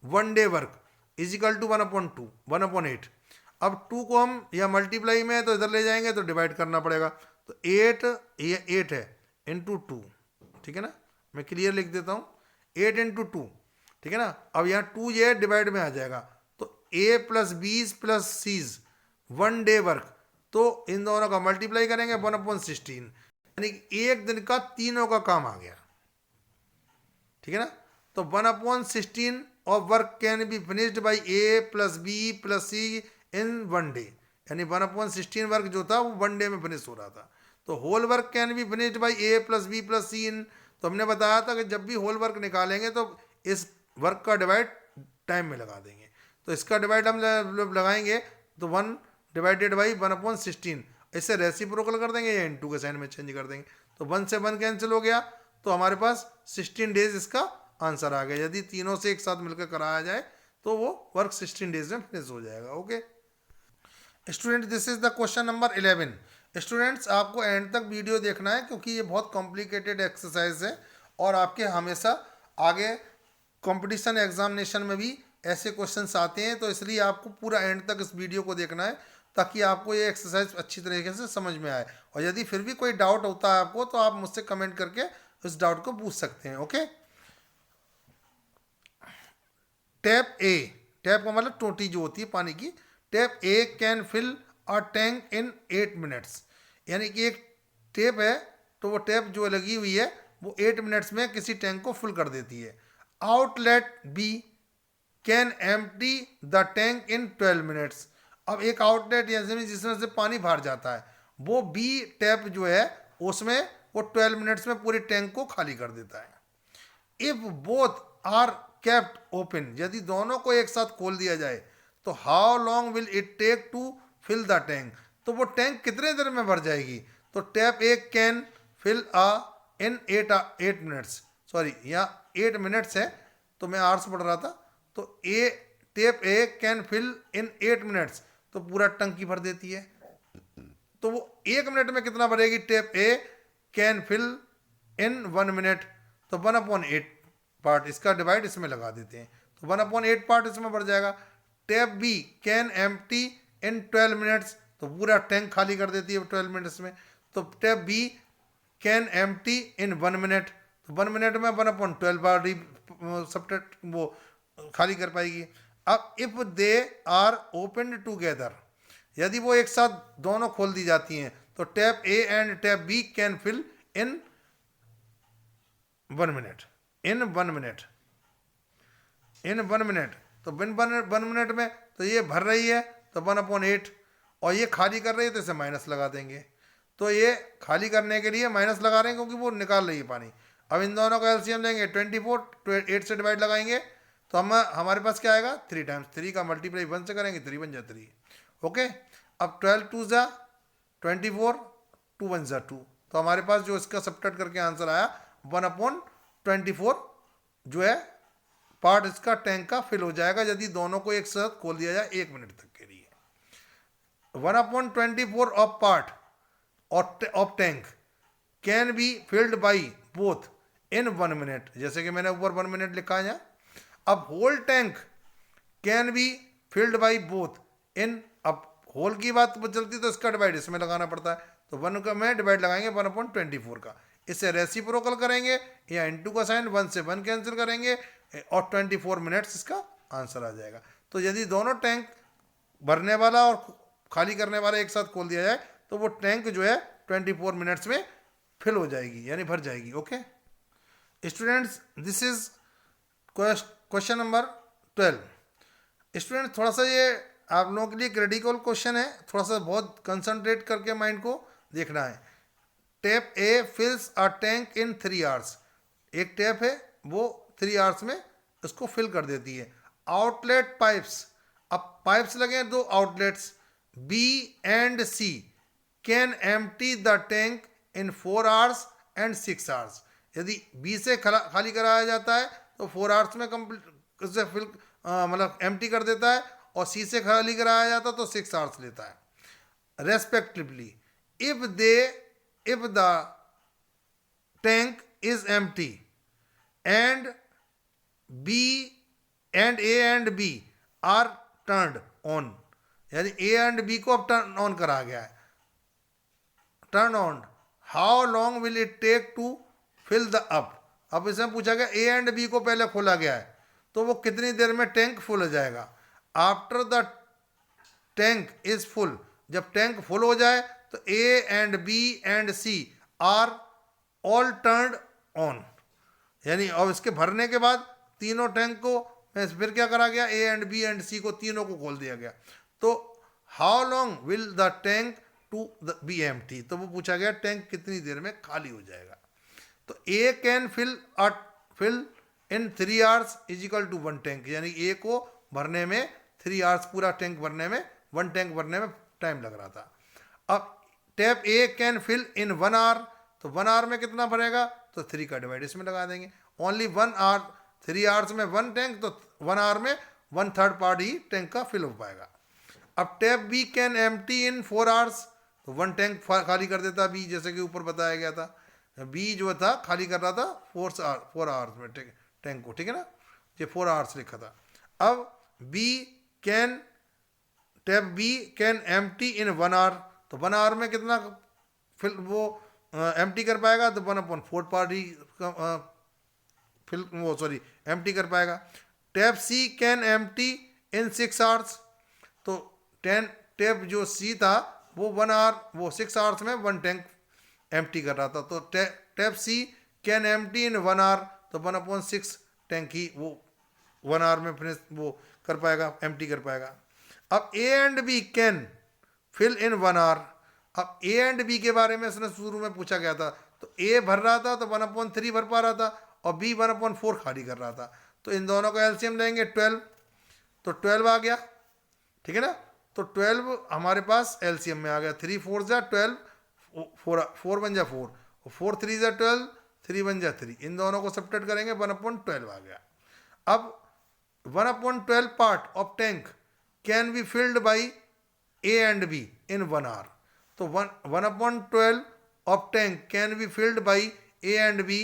S1: 1 day work is equal to 1/2 1/8। अब 2 को हम या मल्टीप्लाई में है तो इधर ले जाएंगे तो डिवाइड करना पड़ेगा, तो 8 ये 8 है इंटू 2, ठीक है ना, मैं क्लियर लिख देता हूँ 8 इंटू 2, ठीक है ना। अब यहाँ 2 ये डिवाइड में आ जाएगा, तो a plus B plus C 1 day work, तो इन दोनों का मल्टीप्लाई करेंगे 1/16, यानी एक दिन का तीनों का काम आ गया, ठीक है ना। तो 1/16 of work can be finished by A plus B plus C in 1 day, यानी 1/16 वर्क जो था वो 1 डे में फिनिश हो रहा था। तो whole work can be finished by A plus B plus C in, तो हमने बताया था कि जब भी होल वर्क निकालेंगे तो इस वर्क का डिवाइड टाइम में लगा देंगे, तो इसका डिवाइड हम लगाएंगे तो 1 डिवाइडेड बाई 1/16, इससे रेसिप्रोकल कर देंगे या इनटू के साइन में चेंज कर देंगे, तो 1 से 1 कैंसिल हो गया, तो हमारे पास 16 डेज इसका आंसर आ गया। यदि तीनों से एक साथ मिलकर कराया जाए तो वो वर्क 16 डेज में फिनिश हो जाएगा। Okay student, this is the question number 11। Students, आपको एंड तक वीडियो देखना है क्योंकि ये बहुत कॉम्प्लिकेटेड एक्सरसाइज है, और आपके हमेशा आगे कंपटीशन एग्जामिनेशन में भी ऐसे क्वेश्चंस आते हैं, तो इसलिए आपको पूरा एंड तक इस वीडियो को देखना है ताकि आपको ये एक्सरसाइज अच्छी तरीके से समझ में आए। और यदि फिर भी कोई डाउट होता है आपको तो आप मुझसे कमेंट करके उस डाउट को पूछ सकते हैं। ओके, टैप ए, टैप का मतलब टोटी जो होती है पानी की, tap A can fill a tank in 8 minutes, यानी कि एक टेप है तो वो टेप जो लगी हुई है वो 8 मिनट्स में किसी टैंक को फुल कर देती है। Outlet B can empty the tank in 12 minutes, अब एक आउटलेट जिसमें से पानी बाहर जाता है वो बी टैप जो है उसमें वो 12 मिनट्स में पूरी टैंक को खाली कर देता है। If both are kept open, यदि दोनों को एक साथ खोल दिया जाए तो how long will it take to fill the tank, तो वो टैंक कितने देर में भर जाएगी। तो tap A can fill a in 8 minutes, sorry यहाँ 8 मिनट्स है तो मैं आवर्स पढ़ रहा था, तो A tap A can fill in 8 minutes, तो पूरा टंकी भर देती है। तो वो 1 मिनट में कितना भरेगी, tap A can fill in 1 minute, तो 1/8 पार्ट इसका डिवाइड इसमें लगा देते हैं, तो 1/8 पार्ट इसमें बढ़ जाएगा। Tap B can empty in 12 minutes, तो पूरा टैंक खाली कर देती है 12 मिनट्स में, तो tap B can empty in 1 minute, तो 1 मिनट में 1/12 बार सब वो खाली कर पाएगी। अब if they are open together, यदि वो एक साथ दोनों खोल दी जाती हैं तो tap A and tap B can fill in 1 minute, in 1 minute, in 1 minute, तो 1 मिनट में तो ये भर रही है तो 1/8, और ये खाली कर रही है तो इसे माइनस लगा देंगे, तो ये खाली करने के लिए माइनस लगा रहे हैं क्योंकि वो निकाल रही है पानी। अब इन दोनों का एलसीएम लेंगे 24, 8 से डिवाइड लगाएंगे तो हम हमारे पास क्या आएगा 3 टाइम्स, 3 का मल्टीप्लाई 1 से करेंगे 3 बन जाए 3। ओके, अब 12 2 जा 24, 2 1 जा 2, तो हमारे पास जो इसका सबट्रैक्ट करके आंसर आया 1/24 जो है पार्ट इसका टैंक का फिल हो जाएगा यदि दोनों को एक साथ खोल दिया जाए 1 मिनट तक के लिए। 1/24 of part of tank can be filled by both in 1 minute, जैसे कि मैंने ऊपर 1 मिनट लिखा है। अब whole tank can be filled by both in, अब होल की बात चलती तो इसका डिवाइड इसमें लगाना पड़ता है, तो 1 का में डिवाइड लगाएंगे 1/24 का, इससे रेसिप्रोकल करेंगे या इनटू का साइन 1 से 1 कैंसिल करेंगे और 24 मिनट्स इसका आंसर आ जाएगा। तो यदि दोनों टैंक भरने वाला और खाली करने वाला एक साथ खोल दिया जाए तो वो टैंक जो है 24 मिनट्स में फिल हो जाएगी यानी भर जाएगी। Okay students, this is question number 12। Student थोड़ा सा ये आप लोगों के लिए क्रिटिकल क्वेश्चन है, थोड़ा सा बहुत कंसंट्रेट करके माइंड को देखना है। Tap A fills a tank in 3 hours, एक टैप है वो 3 आवर्स में इसको फिल कर देती है। आउटलेट पाइप्स, अब पाइप्स लगे हैं 2 outlets B and C can empty the tank in 4 hours and 6 hours, यदि बी से खाली कराया जाता है तो 4 आवर्स में कंप्लीट उससे फिल मतलब एम्प्टी कर देता है, और सी से खाली कराया जाता है तो 6 आवर्स लेता है respectively. If the tank is empty and B and A and B are turned on, यानी ए एंड बी को अब टर्न ऑन करा गया है, turn on, how long will it take to fill the up. अब इसमें पूछा गया ए एंड बी को पहले खोला गया है तो वो कितनी देर में टैंक फुल हो जाएगा। After the tank is full, जब टैंक फुल हो जाए तो A and B and C are all turned on, यानी और इसके भरने के बाद तीनों टैंक को फिर क्या करा गया, A and B and C को तीनों को खोल दिया गया। तो how long will the tank to be empty, तो वो पूछा गया टैंक कितनी देर में खाली हो जाएगा। तो A can fill in 3 hours is equal to 1 tank, यानी ए को भरने में 3 आवर्स, पूरा टैंक भरने में 1 टैंक भरने में टाइम लग रहा था। अब tap A can fill in 1 hour, तो 1 आवर में कितना भरेगा, तो 3 का डिवाइड इसमें लगा देंगे। ओनली 1 आवर, 3 आवर्स में 1 टैंक, तो 1 आवर में 1/3 पार्ट ही टैंक का फिल हो पाएगा। अब tap B can empty in 4 hours, तो 1 टैंक खाली कर देता बी, जैसे कि ऊपर बताया गया था। बी जो था खाली कर रहा था 4 आवर्स में टैंक को, ठीक है ना, ये 4 आवर्स लिखा था। अब tap B can empty in 1 hour, तो 1 आवर में कितना फिल वो एम्प्टी कर पाएगा, तो 1/4 पार्ट ही फिल वो सॉरी एम्प्टी कर पाएगा। Tap C can empty in 6 hours, तो टैप जो सी था वो 1 आवर वो 6 आवर्स में 1 टैंक एम्प्टी कर रहा था, तो tap C can empty in 1 hour, तो 1/6 टैंक ही वो 1 आवर में फिनिश वो कर पाएगा, एम्प्टी कर पाएगा। अब A and B can fill in 1 hour, अब ए एंड बी के बारे में इसने शुरू में पूछा गया था, तो ए भर रहा था तो 1/3 भर पा रहा था और बी 1/4 खाली कर रहा था, तो इन दोनों का एलसीएम लेंगे 12, तो 12 आ गया, ठीक है ना। तो 12 हमारे पास एलसीएम में आ गया, 3 4 जा 12, 4 बन जा 4, 4 3 जा 12, 3 बन जा 3, इन दोनों को सब्ट्रैक्ट करेंगे 1/12 आ गया। अब 1/12 part of tank can be filled by A and B in 1 hour, तो 1/12 of tank can be filled by A and B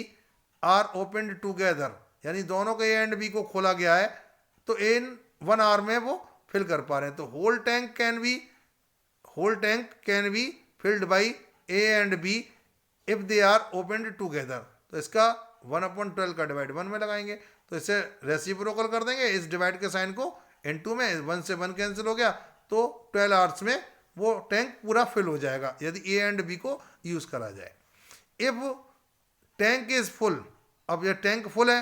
S1: are open together, यानी दोनों के ए एंड बी को खोला गया है तो इन 1 आवर में वो फिल कर पा रहे हैं। तो whole tank can be filled by A and B if they are open together, तो इसका 1/12 का डिवाइड 1 में लगाएंगे, तो इसे रेसिप्रोकल कर देंगे, इस डिवाइड के साइन को इनटू में 1 से 1 कैंसिल हो गया, तो 12 आवर्स में वो टैंक पूरा फिल हो जाएगा यदि ए एंड बी को यूज करा जाए। इफ टैंक इज फुल, अब ये टैंक फुल है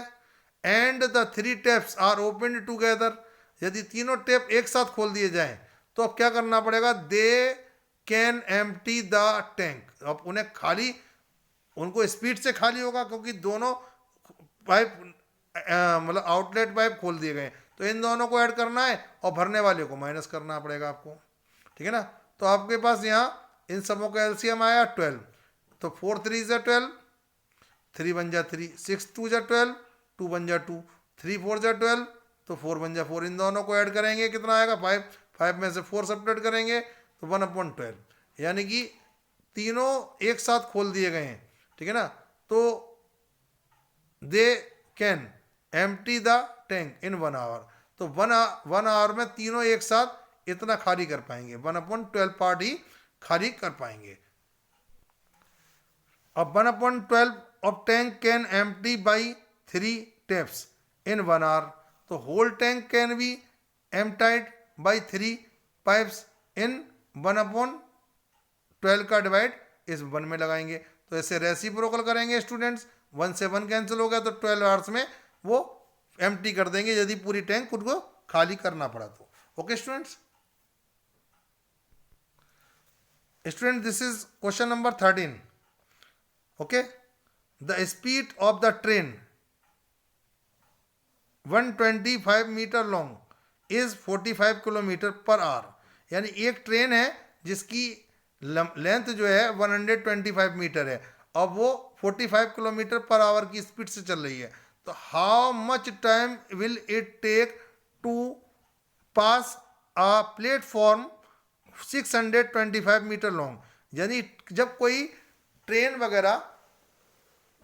S1: and the 3 taps are open together, यदि तीनों टैप एक साथ खोल दिए जाएं तो अब क्या करना पड़ेगा, दे कैन एम्प्टी द टैंक, अब उन्हें खाली, उनको स्पीड से खाली होगा क्योंकि दोनों पाइप मतलब आउटलेट पाइप खोल दिए गए, तो इन दोनों को ऐड करना है और भरने वाले को माइनस करना पड़ेगा आपको, ठीक है ना। तो आपके पास यहाँ इन सबों का एलसीएम आया 12, तो 4 3 जा 12, 3 बन जा 3, 6 2 जा 12, 2 बन जा 2, 3 4 जा 12, तो 4 बन जा 4। इन दोनों को ऐड करेंगे कितना आएगा 5, 5 में से 4 सब्ट्रैक्ट करेंगे तो 1/12, यानी कि तीनों एक साथ खोल दिए गए हैं, ठीक है ना। तो they can empty the tank in 1 hour, तो 1 आवर में तीनों एक साथ इतना खाली कर पाएंगे, 1/12 पार्ट ही खाली कर पाएंगे। अब 1/12 of tank can empty by 3 taps in 1 hour, तो whole tank can be emptied by 3 pipes in 1/12 का डिवाइड इस 1 में लगाएंगे, तो ऐसे रेसिप्रोकल करेंगे स्टूडेंट्स, 1 से 1 कैंसिल हो गया, तो 12 आवर्स में वो एम्प्टी कर देंगे यदि पूरी टैंक खुद को खाली करना पड़ा तो। Okay students, this is question number 13। Okay, the speed of the train 125 metre long is 45 kilometre per hour, यानी एक ट्रेन है जिसकी लेंथ जो है 125 मीटर है, अब वो 45 किलोमीटर पर आवर की स्पीड से चल रही है, तो how much time will it take to pass a platform 625 metre long, यानी जब कोई ट्रेन वगैरह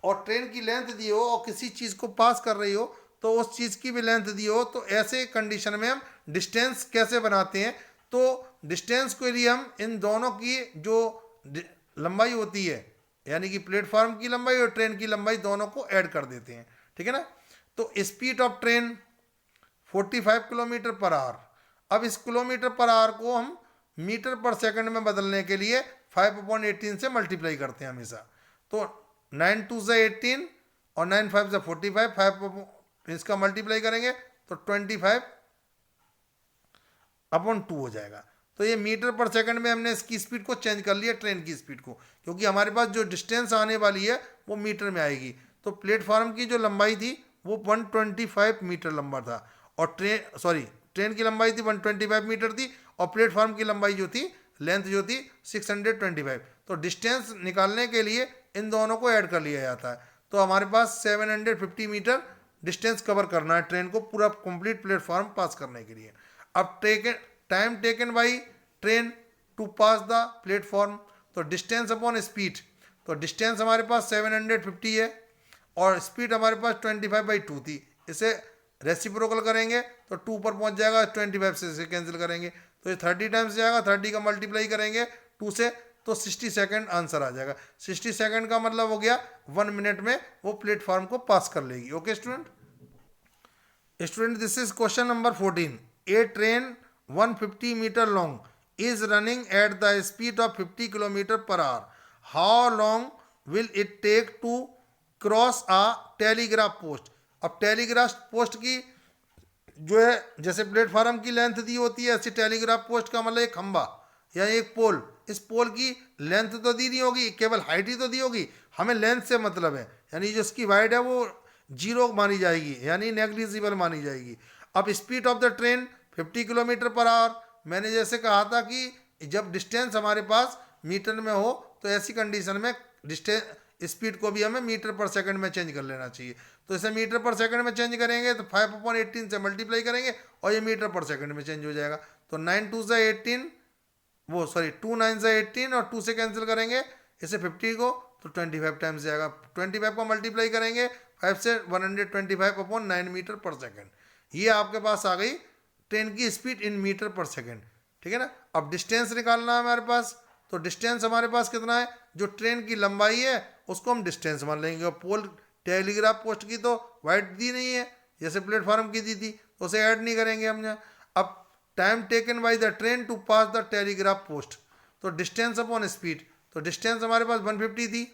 S1: और ट्रेन की लेंथ दी हो और किसी चीज़ को पास कर रही हो तो उस चीज़ की भी लेंथ दी हो, तो ऐसे कंडीशन में हम डिस्टेंस कैसे बनाते हैं, तो डिस्टेंस के लिए हम इन दोनों की जो लंबाई होती है, यानी कि प्लेटफॉर्म की लंबाई और ट्रेन की लंबाई दोनों को ऐड कर देते हैं, ठीक है ना। तो speed of train 45 kilometre per our, अब इस किलोमीटर पर आवर को हम मीटर पर सेकंड में बदलने के लिए 5/18 से मल्टीप्लाई करते हैं हमेशा, तो 9 2 से 18 और 9 5 से 45, 5 इसका मल्टीप्लाई करेंगे तो 25/2 हो जाएगा। तो ये मीटर पर सेकंड में हमने इसकी स्पीड को चेंज कर लिया ट्रेन की स्पीड को, क्योंकि हमारे पास जो डिस्टेंस आने वाली है वो मीटर में आएगी, तो प्लेटफॉर्म की जो लंबाई थी वो 125 मीटर लंबा था, और ट्रेन की लंबाई थी 125 मीटर थी, और प्लेटफॉर्म की लंबाई जो थी लेंथ जो थी 625, तो डिस्टेंस निकालने के लिए इन दोनों को ऐड कर लिया जाता है, तो हमारे पास 750 मीटर डिस्टेंस कवर करना है ट्रेन को पूरा कंप्लीट प्लेटफॉर्म पास करने के लिए। अब time taken by train to pass the platform, तो डिस्टेंस अपॉन स्पीड, तो डिस्टेंस हमारे पास 750 है और स्पीड हमारे पास 25/2 थी, इसे रेसिप्रोकल करेंगे तो 2 पर पहुंच जाएगा, 25 से इसे कैंसिल करेंगे तो ये 30 टाइम्स जाएगा, 30 का मल्टीप्लाई करेंगे 2 से तो 60 सेकंड आंसर आ जाएगा। 60 सेकंड का मतलब हो गया 1 मिनट में वो प्लेटफॉर्म को पास कर लेगी। Okay student, this is question number 14। A train 150 metre long is running at the speed of 50 kilometre per hour, how long will it take to cross a telegraph post. अब telegraph post की जो है जैसे platform की length दी होती है, ऐसी telegraph post का मतलब एक खंबा या एक पोल, इस पोल की लेंथ तो दी नहीं होगी, केवल हाइट ही तो दी होगी, हमें लेंथ से मतलब है, यानी जो इसकी वाइड है वो 0 मानी जाएगी, यानी नेग्लिजिबल मानी जाएगी। अब speed of the train 50 kilometre per our, मैंने जैसे कहा था कि जब डिस्टेंस हमारे पास मीटर में हो तो ऐसी कंडीशन में डिस्टेंस स्पीड को भी हमें मीटर पर सेकंड में चेंज कर लेना चाहिए, तो इसे मीटर पर सेकंड में चेंज करेंगे तो 5/18 से मल्टीप्लाई करेंगे और ये मीटर पर सेकंड में चेंज हो जाएगा, तो 9 2 से 18 2 9 से 18 और 2 से कैंसिल करेंगे इसे 50 को तो 25 टाइम्स जाएगा, 25 को मल्टीप्लाई करेंगे 5 से 125/9 मीटर पर सेकंड, ये आपके पास आ गई ट्रेन की स्पीड इन मीटर पर सेकंड, ठीक है ना। अब डिस्टेंस निकालना है हमारे पास, तो डिस्टेंस हमारे पास कितना है, जो ट्रेन की लंबाई है उसको हम डिस्टेंस मान लेंगे, और पोल टेलीग्राफ पोस्ट की तो वाइड दी नहीं है जैसे प्लेटफॉर्म की दी थी, तो उसे ऐड नहीं करेंगे हमने। अब time taken by the train to pass the telegraph post, तो डिस्टेंस अपॉन स्पीड, तो डिस्टेंस हमारे पास 150 थी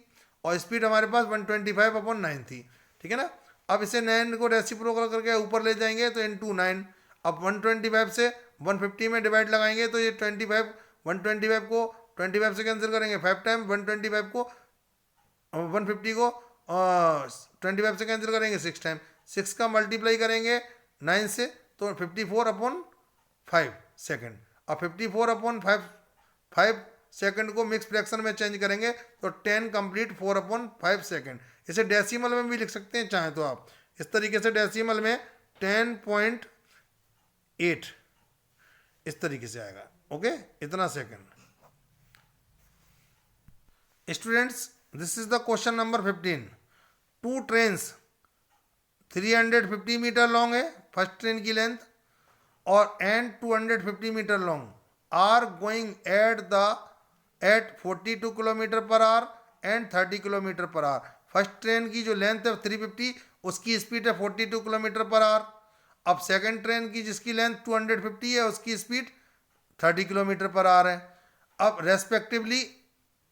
S1: और स्पीड हमारे पास 125/9 थी, ठीक है ना। अब इसे 9 को रेसिप्रोकल करके ऊपर ले जाएंगे तो इनटू 9, अब 125 से 150 में डिवाइड लगाएंगे तो ये 125 को 25 से कैंसिल करेंगे 5 टाइम, 150 को 25 से कैंसिल करेंगे 6 टाइम, 6 का मल्टीप्लाई करेंगे 9 से तो 54/5 सेकेंड। अब 54/5 सेकंड को मिक्स फ्रैक्शन में चेंज करेंगे तो 10 कंप्लीट 4/5 सेकंड। इसे डेसिमल में भी लिख सकते हैं चाहे तो आप इस तरीके से, डेसिमल में 10.8 इस तरीके से आएगा। ओके, इतना second. Students, this is the question number 15। Two trains 350 metre long है फर्स्ट ट्रेन की लेंथ, और and 250 metre long are going at 42 kilometre per hour and 30 kilometre per hour. First train की जो लेंथ है 350, उसकी speed है 42 kilometre per our. अब second train की जिसकी लेंथ 250 है उसकी स्पीड 30 किलोमीटर पर आवर है। अब रेस्पेक्टिवली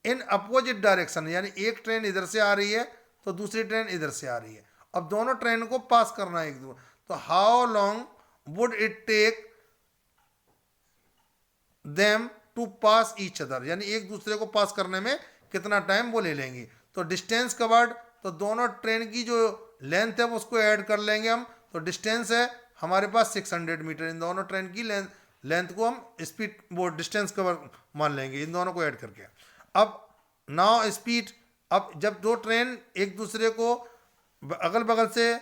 S1: इन अपोजिट डायरेक्शन, यानी एक ट्रेन इधर से आ रही है तो दूसरी ट्रेन इधर से आ रही है। अब दोनों ट्रेन को पास करना है एक दूसरे, तो how long would it take them to pass each other, यानी एक दूसरे को पास करने में कितना टाइम वो ले लेंगी। तो डिस्टेंस कवर्ड, तो दोनों ट्रेन की जो लेंथ है वो उसको ऐड कर लेंगे हम। तो डिस्टेंस है हमारे पास 600 मीटर, इन दोनों ट्रेन की लेंथ को हम स्पीड वो डिस्टेंस कवर मान लेंगे इन दोनों को ऐड करके। अब नाउ स्पीड, अब जब दो ट्रेन एक दूसरे को अगल बगल से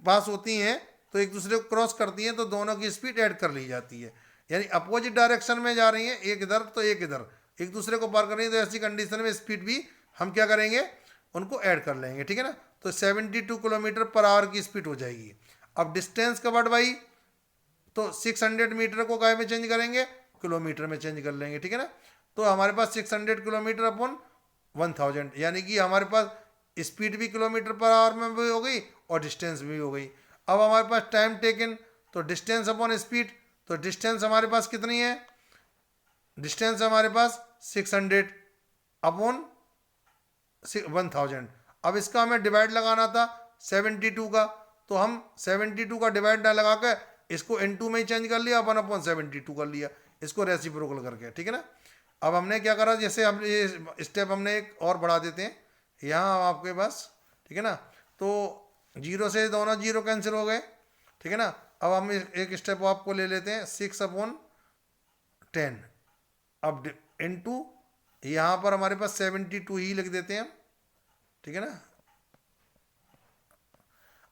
S1: पास होती हैं तो एक दूसरे को क्रॉस करती हैं तो दोनों की स्पीड ऐड कर ली जाती है, यानी अपोजिट डायरेक्शन में जा रही हैं, एक इधर तो एक इधर, एक दूसरे को पार कर रही है। तो ऐसी कंडीशन में स्पीड भी हम क्या करेंगे, उनको ऐड कर लेंगे, ठीक है ना। तो 72 किलोमीटर पर आवर की स्पीड हो जाएगी। अब डिस्टेंस कवर्ड बाई, तो 600 मीटर को काय में चेंज करेंगे, किलोमीटर में चेंज कर लेंगे, ठीक है ना। तो हमारे पास 600 किलोमीटर अपॉन 1000, यानी कि हमारे पास स्पीड भी किलोमीटर पर आवर में भी हो गई और डिस्टेंस भी हो गई। अब हमारे पास टाइम टेकन, तो डिस्टेंस अपॉन स्पीड, तो डिस्टेंस हमारे पास कितनी है, डिस्टेंस हमारे पास 600 अपॉन 1000। अब इसका हमें डिवाइड लगाना था 72 का, तो हम 72 का डिवाइड ना लगा के इसको इनटू में ही चेंज कर लिया, 1/72 कर लिया, इसको रेसिप्रोकल करके, ठीक है ना। अब हमने क्या करा, जैसे हम ये स्टेप हमने एक और बढ़ा देते हैं यहाँ आपके पास, ठीक है ना। तो जीरो से दोनों जीरो कैंसिल हो गए, ठीक है ना। अब हम एक स्टेप आपको ले लेते हैं 6/10। अब इनटू यहाँ पर हमारे पास 72 ही लिख देते हैं हम, ठीक है ना।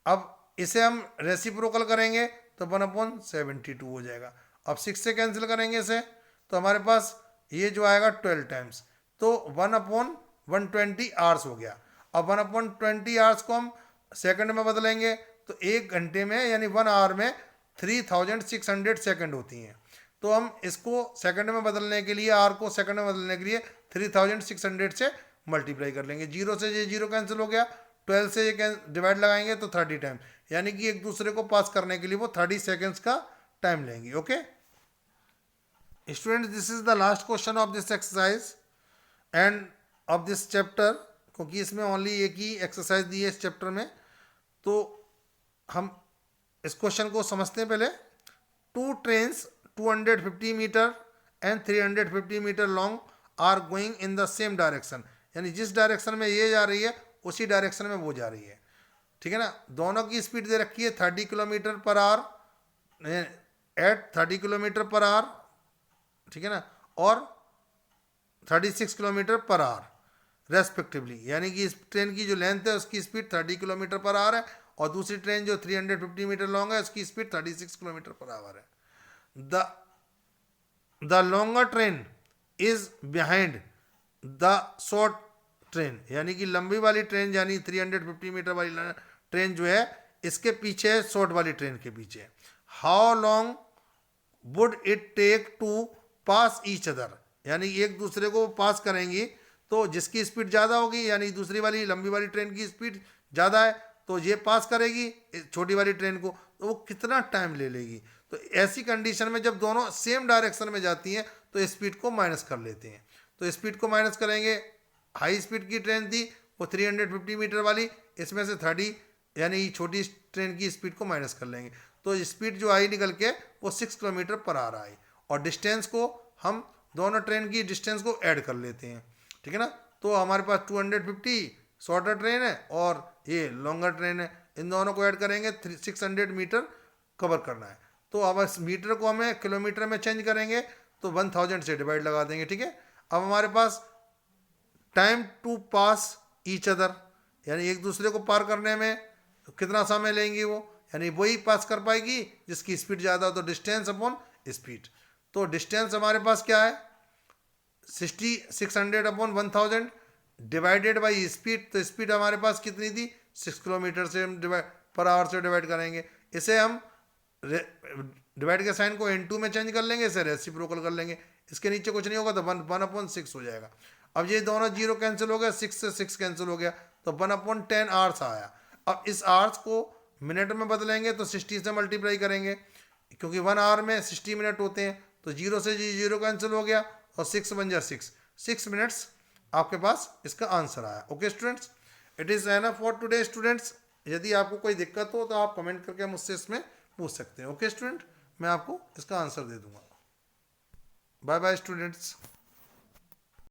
S1: अब इसे हम रेसिप्रोकल करेंगे तो 1/72 हो जाएगा। अब 6 से कैंसिल करेंगे इसे तो हमारे पास ये जो आएगा 12 टाइम्स, तो 1/120 आवर्स हो गया। अब 1/20 आवर्स को हम सेकंड में बदलेंगे तो एक घंटे में यानी 1 आवर में 3600 सेकंड होती हैं। तो हम इसको सेकंड में बदलने के लिए, आर को सेकंड में बदलने के लिए 3600 से मल्टीप्लाई कर लेंगे। जीरो से ये जीरो कैंसिल हो गया, 12 से ये डिवाइड लगाएंगे तो 30 टाइम, यानी कि एक दूसरे को पास करने के लिए वो 30 सेकेंड्स का टाइम लेंगे। Okay students, this is the last question of this exercise end of this chapter, क्योंकि इसमें ओनली एक ही एक्सरसाइज दी है इस चैप्टर में। तो हम इस क्वेश्चन को समझते हैं पहले। Two trains 250 metre and 350 metre long are going in the same direction, यानी जिस डायरेक्शन में ये जा रही है उसी डायरेक्शन में वो जा रही है, ठीक है ना। दोनों की स्पीड दे रखी है 30 kilometre per hour at 30 kilometre per hour, ठीक है ना, और 36 किलोमीटर पर आवर रेस्पेक्टिवली, यानी कि इस ट्रेन की जो लेंथ है उसकी स्पीड 30 किलोमीटर पर आवर है और दूसरी ट्रेन जो 350 मीटर लॉन्ग है उसकी स्पीड 36 किलोमीटर पर आवर है। The longer train is behind the short train, यानी कि लंबी वाली ट्रेन यानी 350 मीटर वाली ट्रेन जो है इसके पीछे है, शॉर्ट वाली ट्रेन के पीछे। How long would it take to pass each other, यानी एक दूसरे को पास करेंगी तो जिसकी स्पीड ज़्यादा होगी, यानी दूसरी वाली लंबी वाली ट्रेन की स्पीड ज़्यादा है तो ये पास करेगी छोटी वाली ट्रेन को, तो वो कितना टाइम ले लेगी। तो ऐसी कंडीशन में जब दोनों सेम डायरेक्शन में जाती हैं तो स्पीड को माइनस कर लेते हैं। तो स्पीड को माइनस करेंगे, हाई स्पीड की ट्रेन थी वो 350 मीटर वाली, इसमें से 30 यानी छोटी ट्रेन की स्पीड को माइनस कर लेंगे, तो स्पीड जो आई निकल के वो 6 किलोमीटर पर आ रहा है। और डिस्टेंस को हम दोनों ट्रेन की डिस्टेंस को ऐड कर लेते हैं, ठीक है ना। तो हमारे पास 250 शॉर्टर ट्रेन है और ये लॉन्गर ट्रेन है, इन दोनों को ऐड करेंगे 600 मीटर कवर करना है। तो अब इस मीटर को हमें किलोमीटर में चेंज करेंगे तो 1000 से डिवाइड लगा देंगे, ठीक है। अब हमारे पास time to pass each other, यानी एक दूसरे को पार करने में कितना समय लेंगी वो, यानी वही पास कर पाएगी जिसकी स्पीड ज़्यादा हो, तो डिस्टेंस अपॉन स्पीड। तो डिस्टेंस हमारे पास क्या है 600 अपॉन 1000 डिवाइडेड बाई स्पीड, तो स्पीड हमारे पास कितनी थी 6 किलोमीटर से हम पर आवर से डिवाइड करेंगे। इसे हम डिवाइड के साइन को इनटू में चेंज कर लेंगे, इसे रेसिप्रोकल कर लेंगे, इसके नीचे कुछ नहीं होगा तो 1/6 हो जाएगा। अब ये दोनों जीरो कैंसिल हो गया, 6 से 6 कैंसिल हो गया, तो 1/10 आवर्स आया। अब इस आवर्स को मिनट में बदलेंगे तो 60 से मल्टीप्लाई करेंगे, क्योंकि 1 आवर में 60 मिनट होते हैं, तो जीरो से जीरो कैंसिल हो गया और 6 बन जाए 6 मिनट्स आपके पास इसका आंसर आया। Okay students, it is enough for today students. यदि आपको कोई दिक्कत हो तो आप कमेंट करके मुझसे इसमें पूछ सकते हैं। ओके स्टूडेंट, मैं आपको इसका आंसर दे दूंगा। Bye bye students.